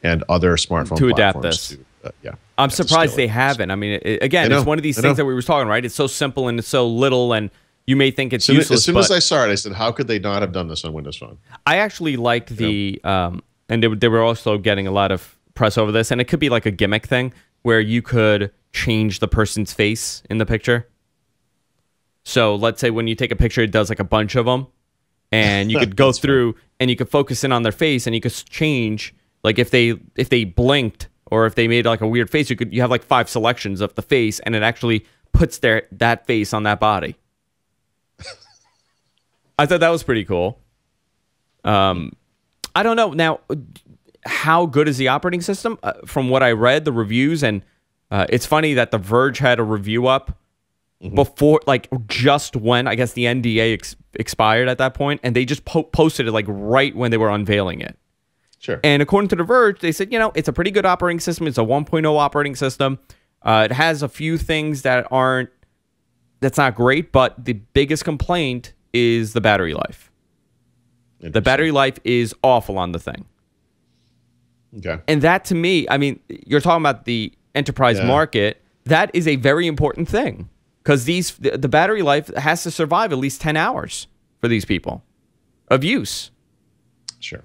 [SPEAKER 3] and other smartphone
[SPEAKER 1] to adapt
[SPEAKER 3] platforms
[SPEAKER 1] this. I'm surprised they haven't. I mean, again, it's one of these things that we were talking, right? It's so simple and it's so little, and you may think it's useless.
[SPEAKER 3] As soon as I saw it, I said, how could they not have done this on Windows Phone?
[SPEAKER 1] I actually like the, and they were also getting a lot of press over this, and it could be like a gimmick thing where you could change the person's face in the picture. So let's say when you take a picture, it does like a bunch of them. And you could go through and you could focus in on their face, and you could change, like if they blinked or if they made like a weird face, you have like 5 selections of the face, and it actually puts that face on that body. I thought that was pretty cool. I don't know now how good is the operating system. From what I read, the reviews, and it's funny that The Verge had a review up before, like just when I guess the NDA expired at that point, and they just posted it like right when they were unveiling it.
[SPEAKER 3] Sure.
[SPEAKER 1] And according to The Verge, they said, it's a pretty good operating system. It's a 1.0 operating system. It has a few things that's not great, but the biggest complaint is the battery life. The battery life is awful on the thing.
[SPEAKER 3] Okay.
[SPEAKER 1] And that, to me, I mean, you're talking about the enterprise market. That is a very important thing, because the battery life has to survive at least 10 hours for these people of use.
[SPEAKER 3] Sure.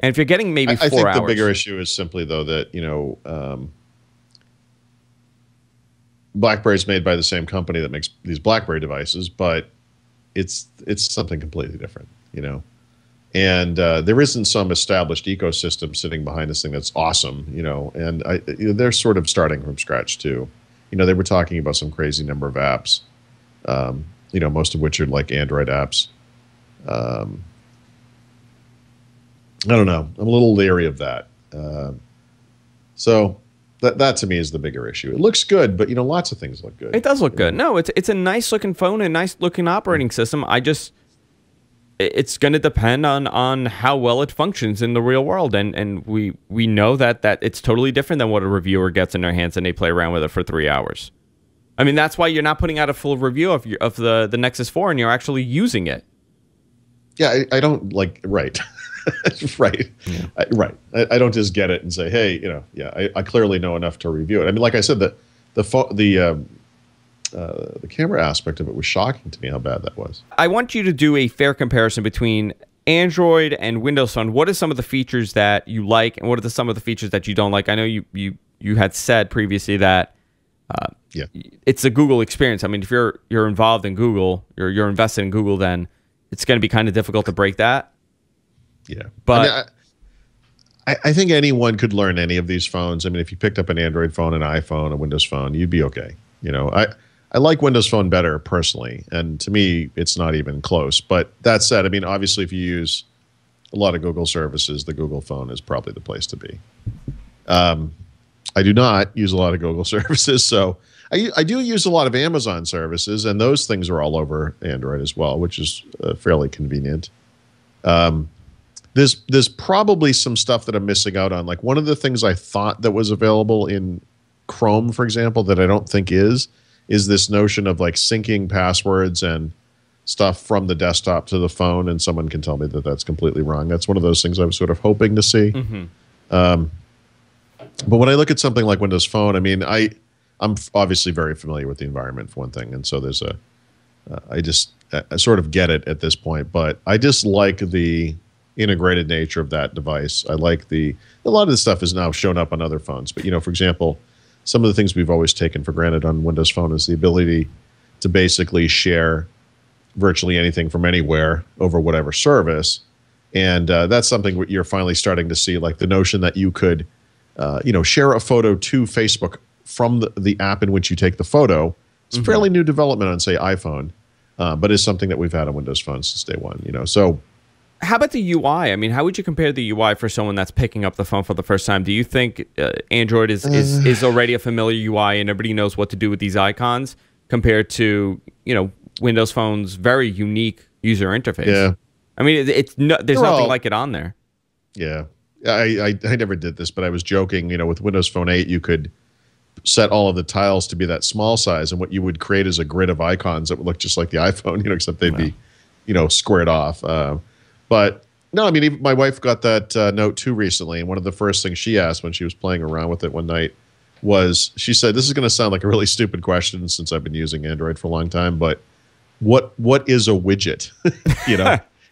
[SPEAKER 1] And if you're getting maybe 4 hours.
[SPEAKER 3] I think the bigger issue is simply, though, that, BlackBerry's made by the same company that makes these BlackBerry devices, but it's something completely different, And there isn't some established ecosystem sitting behind this thing that's awesome, and they're sort of starting from scratch, too. They were talking about some crazy number of apps, most of which are like Android apps. I don't know. I'm a little leery of that. So that to me is the bigger issue. It looks good, but lots of things look good.
[SPEAKER 1] It does look good. No, it's a nice looking phone and a nice looking operating system. It's going to depend on how well it functions in the real world, and we know that it's totally different than what a reviewer gets in their hands and they play around with it for 3 hours. I mean, that's why you're not putting out a full review of the Nexus 4, and you're actually using it.
[SPEAKER 3] Yeah, I don't like right. Right. Yeah. Right. I don't just get it and say, hey, I clearly know enough to review it. I mean, like I said, the camera aspect of it was shocking to me how bad that was.
[SPEAKER 1] I want you to do a fair comparison between Android and Windows Phone. What are some of the features that you like, and what are some of the features that you don't like? I know you had said previously that it's a Google experience. I mean, if you're involved in Google, you're invested in Google, then it's going to be kind of difficult to break that.
[SPEAKER 3] Yeah,
[SPEAKER 1] but
[SPEAKER 3] I think anyone could learn any of these phones. I mean, if you picked up an Android phone, an iPhone, a Windows Phone, you'd be okay. I like Windows Phone better personally, and to me, it's not even close. But that said, I mean, obviously, if you use a lot of Google services, the Google Phone is probably the place to be. I do not use a lot of Google services, so I do use a lot of Amazon services, and those things are all over Android as well, which is fairly convenient. There's probably some stuff that I'm missing out on. Like one of the things I thought that was available in Chrome, for example, that I don't think is this notion of like syncing passwords and stuff from the desktop to the phone, and someone can tell me that that's completely wrong. That's one of those things I was sort of hoping to see. But when I look at something like Windows Phone, I mean, I'm obviously very familiar with the environment for one thing, and so there's I sort of get it at this point, but I just like the integrated nature of that device. I like a lot of this stuff is now shown up on other phones, but for example, some of the things we've always taken for granted on Windows Phone is the ability to basically share virtually anything from anywhere over whatever service, and that's something you're finally starting to see, like the notion that you could share a photo to Facebook from the app in which you take the photo. It's a fairly new development on, say, iPhone, but it's something that we've had on Windows Phone since day one. So
[SPEAKER 1] how about the UI? I mean, how would you compare the UI for someone that's picking up the phone for the first time? Do you think Android is already a familiar UI and everybody knows what to do with these icons compared to Windows Phone's very unique user interface?
[SPEAKER 3] Yeah,
[SPEAKER 1] I mean, there's nothing like it on there.
[SPEAKER 3] Yeah, I never did this, but I was joking. With Windows Phone 8, you could set all of the tiles to be that small size, and what you would create is a grid of icons that would look just like the iPhone, except they'd be, squared off. But no, I mean, even my wife got that Note 2 recently, and one of the first things she asked when she was playing around with it one night was, she said, "This is going to sound like a really stupid question since I've been using Android for a long time, but what is a widget?"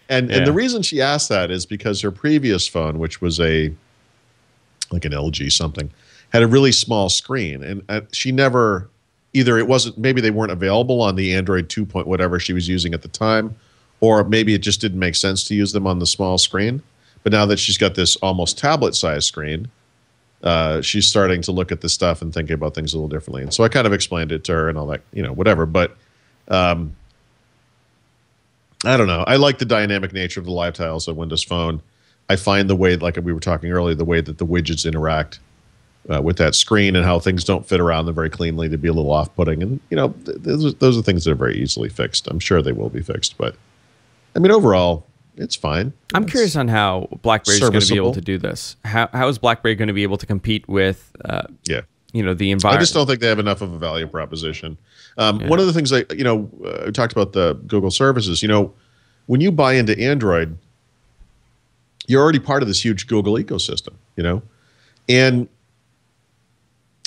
[SPEAKER 3] And the reason she asked that is because her previous phone, which was like an LG something, had a really small screen, and she never maybe they weren't available on the Android 2 point whatever she was using at the time, or maybe it just didn't make sense to use them on the small screen. But now that she's got this almost tablet-sized screen, she's starting to look at this stuff and thinking about things a little differently. And so I kind of explained it to her and all that, whatever. But I don't know. I like the dynamic nature of the live tiles on Windows Phone. I find the way, like we were talking earlier, the way that the widgets interact with that screen and how things don't fit around them very cleanly to be a little off-putting. And, those are things that are very easily fixed. I'm sure they will be fixed. But, I mean, overall, it's fine.
[SPEAKER 1] I'm curious on how BlackBerry is going to be able to do this. How is BlackBerry going to be able to compete with the environment?
[SPEAKER 3] I just don't think they have enough of a value proposition. One of the things I talked about the Google services. When you buy into Android, you're already part of this huge Google ecosystem. And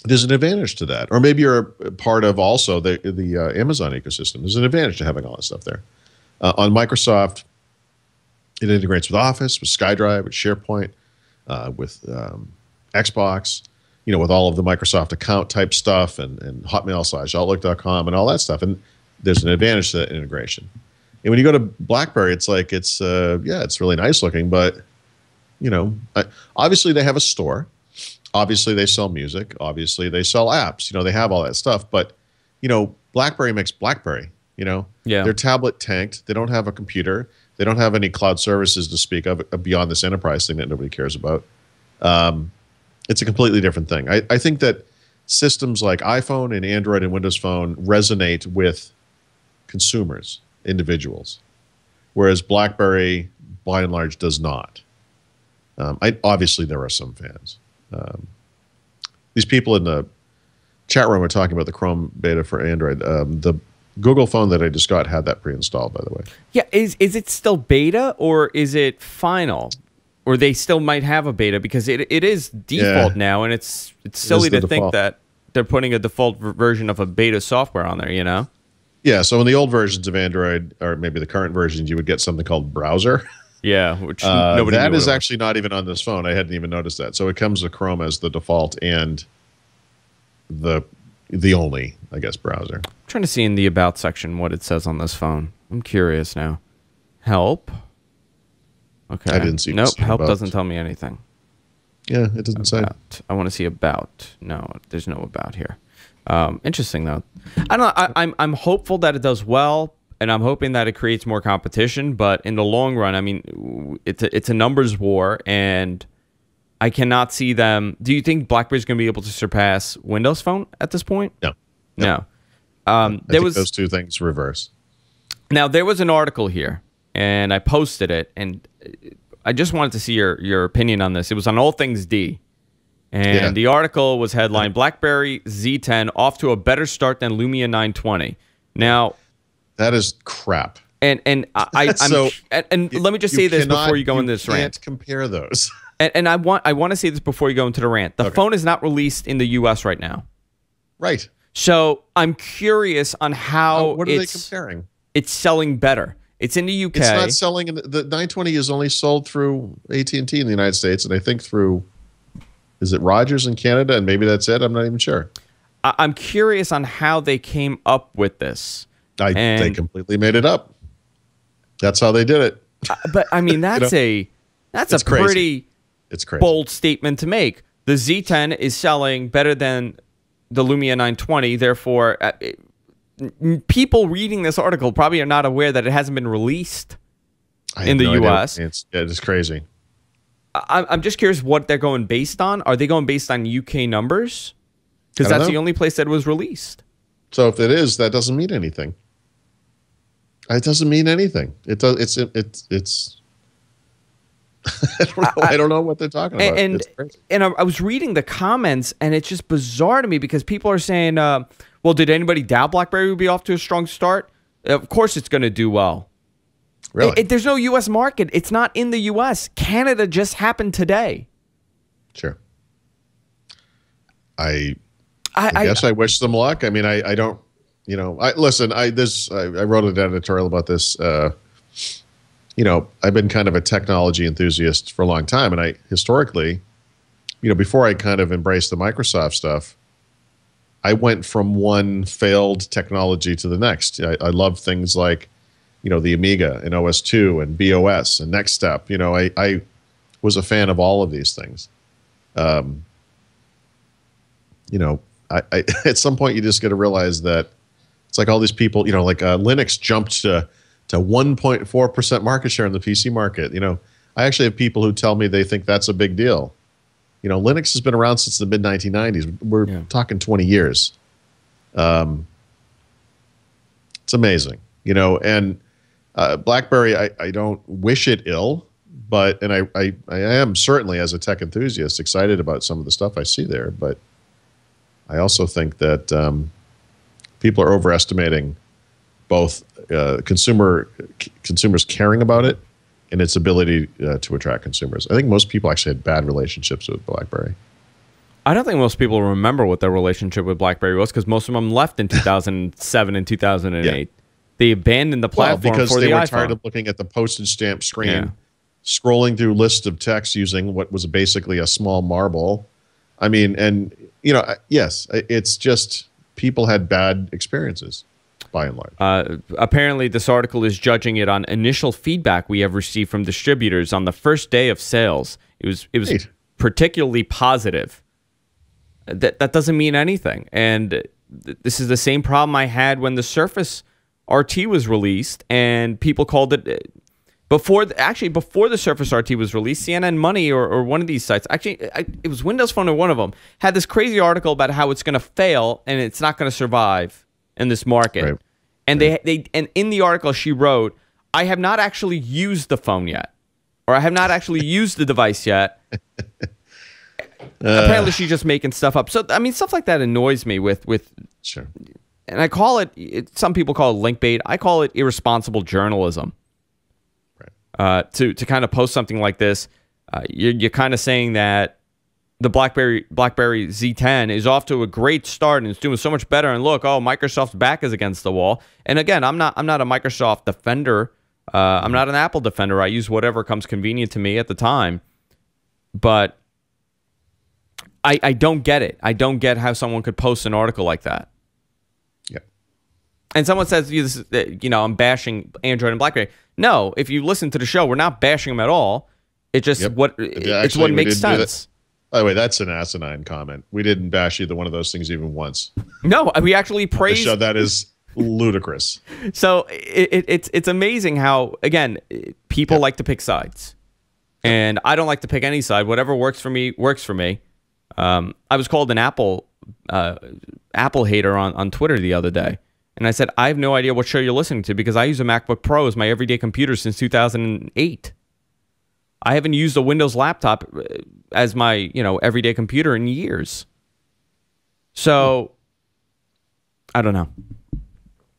[SPEAKER 3] there's an advantage to that. Or maybe you're a part of also the Amazon ecosystem. There's an advantage to having all that stuff there. On Microsoft, it integrates with Office, with SkyDrive, with SharePoint, with Xbox, with all of the Microsoft account type stuff and Hotmail/Outlook.com and all that stuff. And there's an advantage to that integration. And when you go to BlackBerry, it's like it's really nice looking, but obviously they have a store. Obviously they sell music. Obviously they sell apps. They have all that stuff. But BlackBerry makes BlackBerry. They're tablet tanked. They don't have a computer. They don't have any cloud services to speak of beyond this enterprise thing that nobody cares about. It's a completely different thing. I think that systems like iPhone and Android and Windows Phone resonate with consumers, individuals, whereas BlackBerry, by and large, does not. Obviously, there are some fans. These people in the chat room are talking about the Chrome beta for Android. The Google phone that I just got had that pre-installed, by the way.
[SPEAKER 1] Yeah, is it still beta or is it final? Or they still might have a beta because it is default now, and it's silly to think that they're putting a default version of a beta software on there,
[SPEAKER 3] Yeah, so in the old versions of Android, or maybe the current versions, you would get something called Browser.
[SPEAKER 1] Yeah, which nobody
[SPEAKER 3] that
[SPEAKER 1] knew
[SPEAKER 3] is actually not even on this phone. I hadn't even noticed that. So it comes with Chrome as the default and the only, I guess, browser.
[SPEAKER 1] I'm trying to see in the About section what it says on this phone. I'm curious now. Help. Okay.
[SPEAKER 3] I didn't see.
[SPEAKER 1] Nope. Help
[SPEAKER 3] about.
[SPEAKER 1] doesn't tell me anything.
[SPEAKER 3] Yeah, it doesn't say.
[SPEAKER 1] I want to see About. No, there's no About here. Interesting though. I don't know. I'm hopeful that it does well, and I'm hoping that it creates more competition. But in the long run, I mean, it's a numbers war, and I cannot see them. Do you think BlackBerry's going to be able to surpass Windows Phone at this point?
[SPEAKER 3] No.
[SPEAKER 1] No.
[SPEAKER 3] I think those two things reverse.
[SPEAKER 1] Now, there was an article here, and I posted it, and I just wanted to see your opinion on this. It was on All Things D, and the article was headlined, BlackBerry Z10 off to a better start than Lumia 920. Now,
[SPEAKER 3] that is crap.
[SPEAKER 1] And let me just say this before you go into this rant.
[SPEAKER 3] You can't compare those.
[SPEAKER 1] And I want to say this before you go into the rant. The phone is not released in the U.S. right now.
[SPEAKER 3] Right.
[SPEAKER 1] So I'm curious on how
[SPEAKER 3] what are they comparing?
[SPEAKER 1] It's selling better. It's in the UK.
[SPEAKER 3] It's not selling. The 920 is only sold through AT&T in the United States, and I think through, is it Rogers in Canada, and maybe that's it. I'm not even sure.
[SPEAKER 1] I'm curious on how they came up with this.
[SPEAKER 3] They completely made it up. That's how they did it.
[SPEAKER 1] But I mean, that's a pretty
[SPEAKER 3] it's crazy.
[SPEAKER 1] Bold statement to make. The Z10 is selling better than the Lumia 920. Therefore, people reading this article probably are not aware that it hasn't been released in the U.S.
[SPEAKER 3] It's crazy.
[SPEAKER 1] I'm just curious what they're going based on. Are they going based on UK numbers? Because that's the only place that it was released.
[SPEAKER 3] So if it is, that doesn't mean anything. It doesn't mean anything. It does. It's. I don't know what they're talking about.
[SPEAKER 1] And I was reading the comments, and it's just bizarre to me because people are saying, "Well, did anybody doubt BlackBerry would be off to a strong start? Of course, it's going to do well."
[SPEAKER 3] Really?
[SPEAKER 1] There's no U.S. market. It's not in the U.S. Canada just happened today.
[SPEAKER 3] Sure. I guess I wish them luck. I mean, I don't. You know, I wrote an editorial about this. You know, I've been kind of a technology enthusiast for a long time, and historically, you know, before I kind of embraced the Microsoft stuff, I went from one failed technology to the next. I love things like, you know, the Amiga and OS2 and BOS and Next Step. You know, I was a fan of all of these things. You know, I at some point you just got to realize that it's like all these people, you know, like Linux jumped to 1.4% market share in the PC market. You know, I actually have people who tell me they think that's a big deal. You know, Linux has been around since the mid-1990s. We're talking 20 years. It's amazing, you know, and BlackBerry, I don't wish it ill, but, and I am certainly, as a tech enthusiast, excited about some of the stuff I see there, but I also think that people are overestimating both consumers caring about it and its ability to attract consumers. I think most people actually had bad relationships with BlackBerry.
[SPEAKER 1] I don't think most people remember what their relationship with BlackBerry was because most of them left in 2007 and 2008. Yeah. They abandoned the platform
[SPEAKER 3] because
[SPEAKER 1] for the iPhone.
[SPEAKER 3] They were tired of looking at the postage stamp screen, scrolling through lists of text using what was basically a small marble. I mean, and, you know, yes, it's just people had bad experiences. By and large.
[SPEAKER 1] Apparently, this article is judging it on initial feedback we have received from distributors on the first day of sales. It was particularly positive. That doesn't mean anything. And this is the same problem I had when the Surface RT was released, and people called it before the Surface RT was released. CNN Money or one of these sites, it was Windows Phone or one of them, had this crazy article about how it's going to fail and it's not going to survive in this market. Right. And and in the article she wrote, I have not actually used the phone yet, or I have not actually used the device yet. Apparently she's just making stuff up. So I mean, stuff like that annoys me with
[SPEAKER 3] sure.
[SPEAKER 1] And I call it some people call it link bait. I call it irresponsible journalism. Right. To kind of post something like this, you're kind of saying that the BlackBerry Z10 is off to a great start and it's doing so much better. And look, Microsoft's back is against the wall. And again, I'm not a Microsoft defender. I'm not an Apple defender. I use whatever comes convenient to me at the time. But I don't get it. I don't get how someone could post an article like that.
[SPEAKER 3] Yeah.
[SPEAKER 1] And someone says, you know, I'm bashing Android and BlackBerry. No, if you listen to the show, we're not bashing them at all. It's just it's what makes sense.
[SPEAKER 3] By the way, that's an asinine comment. We didn't bash either one of those things even once.
[SPEAKER 1] No, we actually praised.
[SPEAKER 3] That is ludicrous.
[SPEAKER 1] So it's amazing how, again, people like to pick sides. And I don't like to pick any side. Whatever works for me, works for me. I was called an Apple hater on Twitter the other day. And I said, I have no idea what show you're listening to because I use a MacBook Pro as my everyday computer since 2008. I haven't used a Windows laptop as my, everyday computer in years. So, I don't know.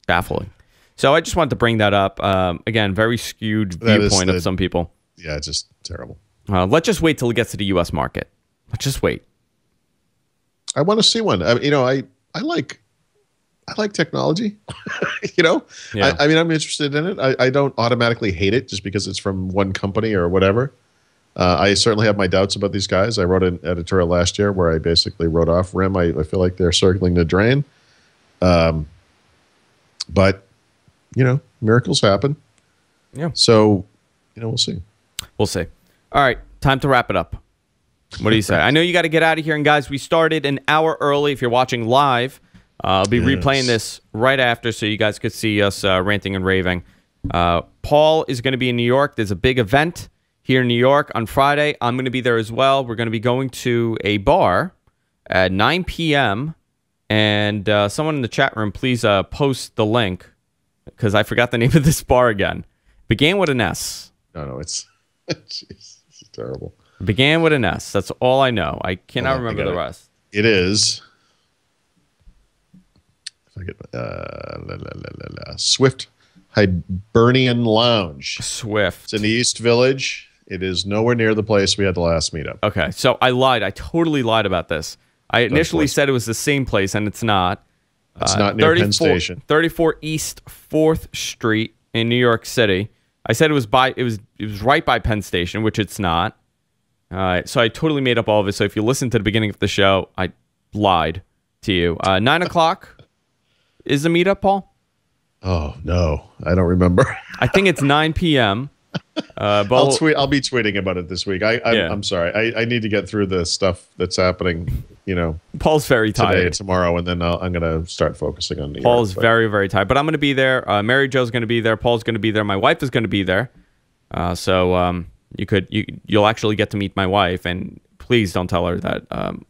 [SPEAKER 1] Baffling. So I just wanted to bring that up. Again, very skewed viewpoint of some people.
[SPEAKER 3] Yeah, it's just terrible.
[SPEAKER 1] Let's just wait till it gets to the U.S. market. Let's just wait.
[SPEAKER 3] I want to see one. I like technology. Yeah. I mean, I'm interested in it. I don't automatically hate it just because it's from one company or whatever. I certainly have my doubts about these guys. I wrote an editorial last year where I basically wrote off RIM. I feel like they're circling the drain. But, miracles happen.
[SPEAKER 1] Yeah.
[SPEAKER 3] So, we'll see.
[SPEAKER 1] We'll see. All right. Time to wrap it up. What do you say? I know you got to get out of here. And guys, we started an hour early. If you're watching live, I'll be replaying this right after so you guys could see us ranting and raving. Paul is going to be in New York. There's a big event here in New York on Friday. I'm going to be there as well. We're going to be going to a bar at 9 p.m. And someone in the chat room, please post the link because I forgot the name of this bar again. Began with an S.
[SPEAKER 3] No, it's jeez, this is terrible.
[SPEAKER 1] Began with an S. That's all I know. I cannot remember the rest.
[SPEAKER 3] It is. If I get Swift Hibernian Lounge.
[SPEAKER 1] Swift.
[SPEAKER 3] It's in the East Village. It is nowhere near the place we had the last meetup.
[SPEAKER 1] Okay, so I lied. I totally lied about this. I initially said it was the same place, and it's not.
[SPEAKER 3] It's not near Penn Station.
[SPEAKER 1] 34 East 4th Street in New York City. I said it was right by Penn Station, which it's not. So I totally made up all of it. So if you listen to the beginning of the show, I lied to you. 9 o'clock is the meetup, Paul?
[SPEAKER 3] Oh, no. I don't remember.
[SPEAKER 1] I think it's 9 p.m.
[SPEAKER 3] I'll be tweeting about it this week. I'm sorry. I need to get through the stuff that's happening,
[SPEAKER 1] Paul's very tired.
[SPEAKER 3] Today and tomorrow, and then I'm going to start focusing on New York.
[SPEAKER 1] Paul's very, very tired. But I'm going to be there. Mary Jo's going to be there. Paul's going to be there. My wife is going to be there. So you'll actually get to meet my wife, and please don't tell her that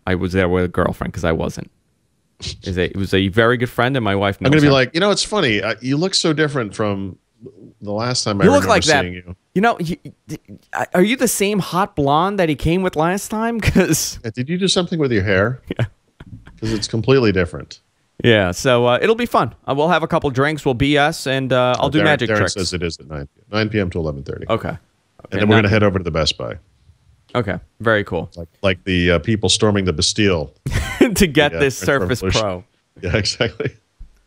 [SPEAKER 1] I was there with a girlfriend because I wasn't. It was a very good friend, and my wife knows
[SPEAKER 3] I'm going to be
[SPEAKER 1] her.
[SPEAKER 3] like, it's funny. You look so different from the last time I remember
[SPEAKER 1] like
[SPEAKER 3] seeing
[SPEAKER 1] that.
[SPEAKER 3] you.
[SPEAKER 1] Are you the same hot blonde that he came with last time? Because
[SPEAKER 3] did you do something with your hair? Yeah, because it's completely different.
[SPEAKER 1] Yeah, so it'll be fun. We'll have a couple drinks. We'll BS, and I'll do magic
[SPEAKER 3] Darren
[SPEAKER 1] tricks.
[SPEAKER 3] Says it is at 9 p.m. to 11:30.
[SPEAKER 1] Okay.
[SPEAKER 3] And then we're going to head over to the Best Buy.
[SPEAKER 1] Okay, very cool.
[SPEAKER 3] Like the people storming the Bastille.
[SPEAKER 1] To get this Surface Pro.
[SPEAKER 3] Yeah, exactly.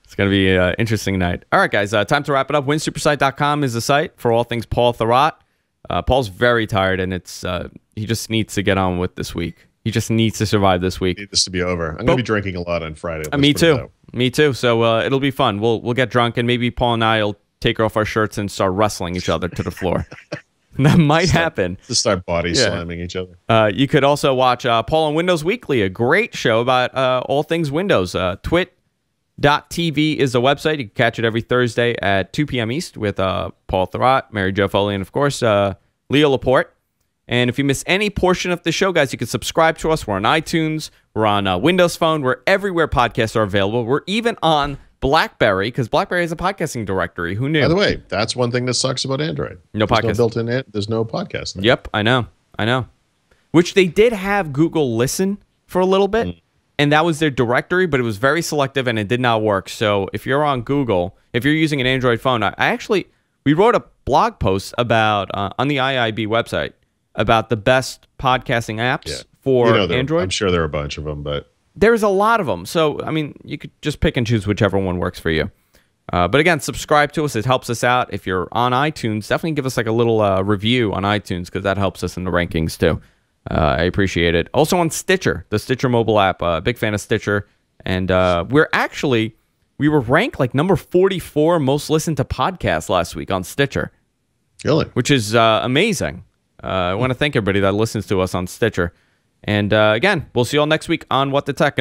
[SPEAKER 1] It's going to be an interesting night. All right, guys, time to wrap it up. WinSupersite.com is the site for all things Paul Thurrott. Paul's very tired, and he just needs to get on with this week. He just needs to survive this week.
[SPEAKER 3] Need this to be over. I'm going to be drinking a lot on Friday.
[SPEAKER 1] Me too. Me too. So it'll be fun. We'll get drunk, and maybe Paul and I will take off our shirts and start wrestling each other to the floor. That might happen.
[SPEAKER 3] To start body slamming each other.
[SPEAKER 1] You could also watch Paul on Windows Weekly, a great show about all things Windows. Twit.tv is the website. You can catch it every Thursday at 2 p.m. East with Paul Thurrott, Mary Jo Foley, and, of course, Leo Laporte. And if you miss any portion of the show, guys, you can subscribe to us. We're on iTunes. We're on Windows Phone. We're everywhere podcasts are available. We're even on BlackBerry, because BlackBerry has a podcasting directory. Who knew?
[SPEAKER 3] By the way, that's one thing that sucks about Android. There's no podcast. There.
[SPEAKER 1] Yep, I know. Which they did have Google Listen for a little bit, and that was their directory, but it was very selective and it did not work. So if you're on Google, if you're using an Android phone, we wrote a blog post about on the IIB website about the best podcasting apps for Android.
[SPEAKER 3] I'm sure there are a bunch of them, but
[SPEAKER 1] there's a lot of them. So, I mean, you could just pick and choose whichever one works for you. But again, subscribe to us. It helps us out. If you're on iTunes, definitely give us like a little review on iTunes because that helps us in the rankings too. I appreciate it. Also on Stitcher, the Stitcher mobile app. Big fan of Stitcher. And we were ranked like number 44 most listened to podcasts last week on Stitcher.
[SPEAKER 3] Really?
[SPEAKER 1] Which is amazing. I want to thank everybody that listens to us on Stitcher. And again, we'll see you all next week on What the Tech.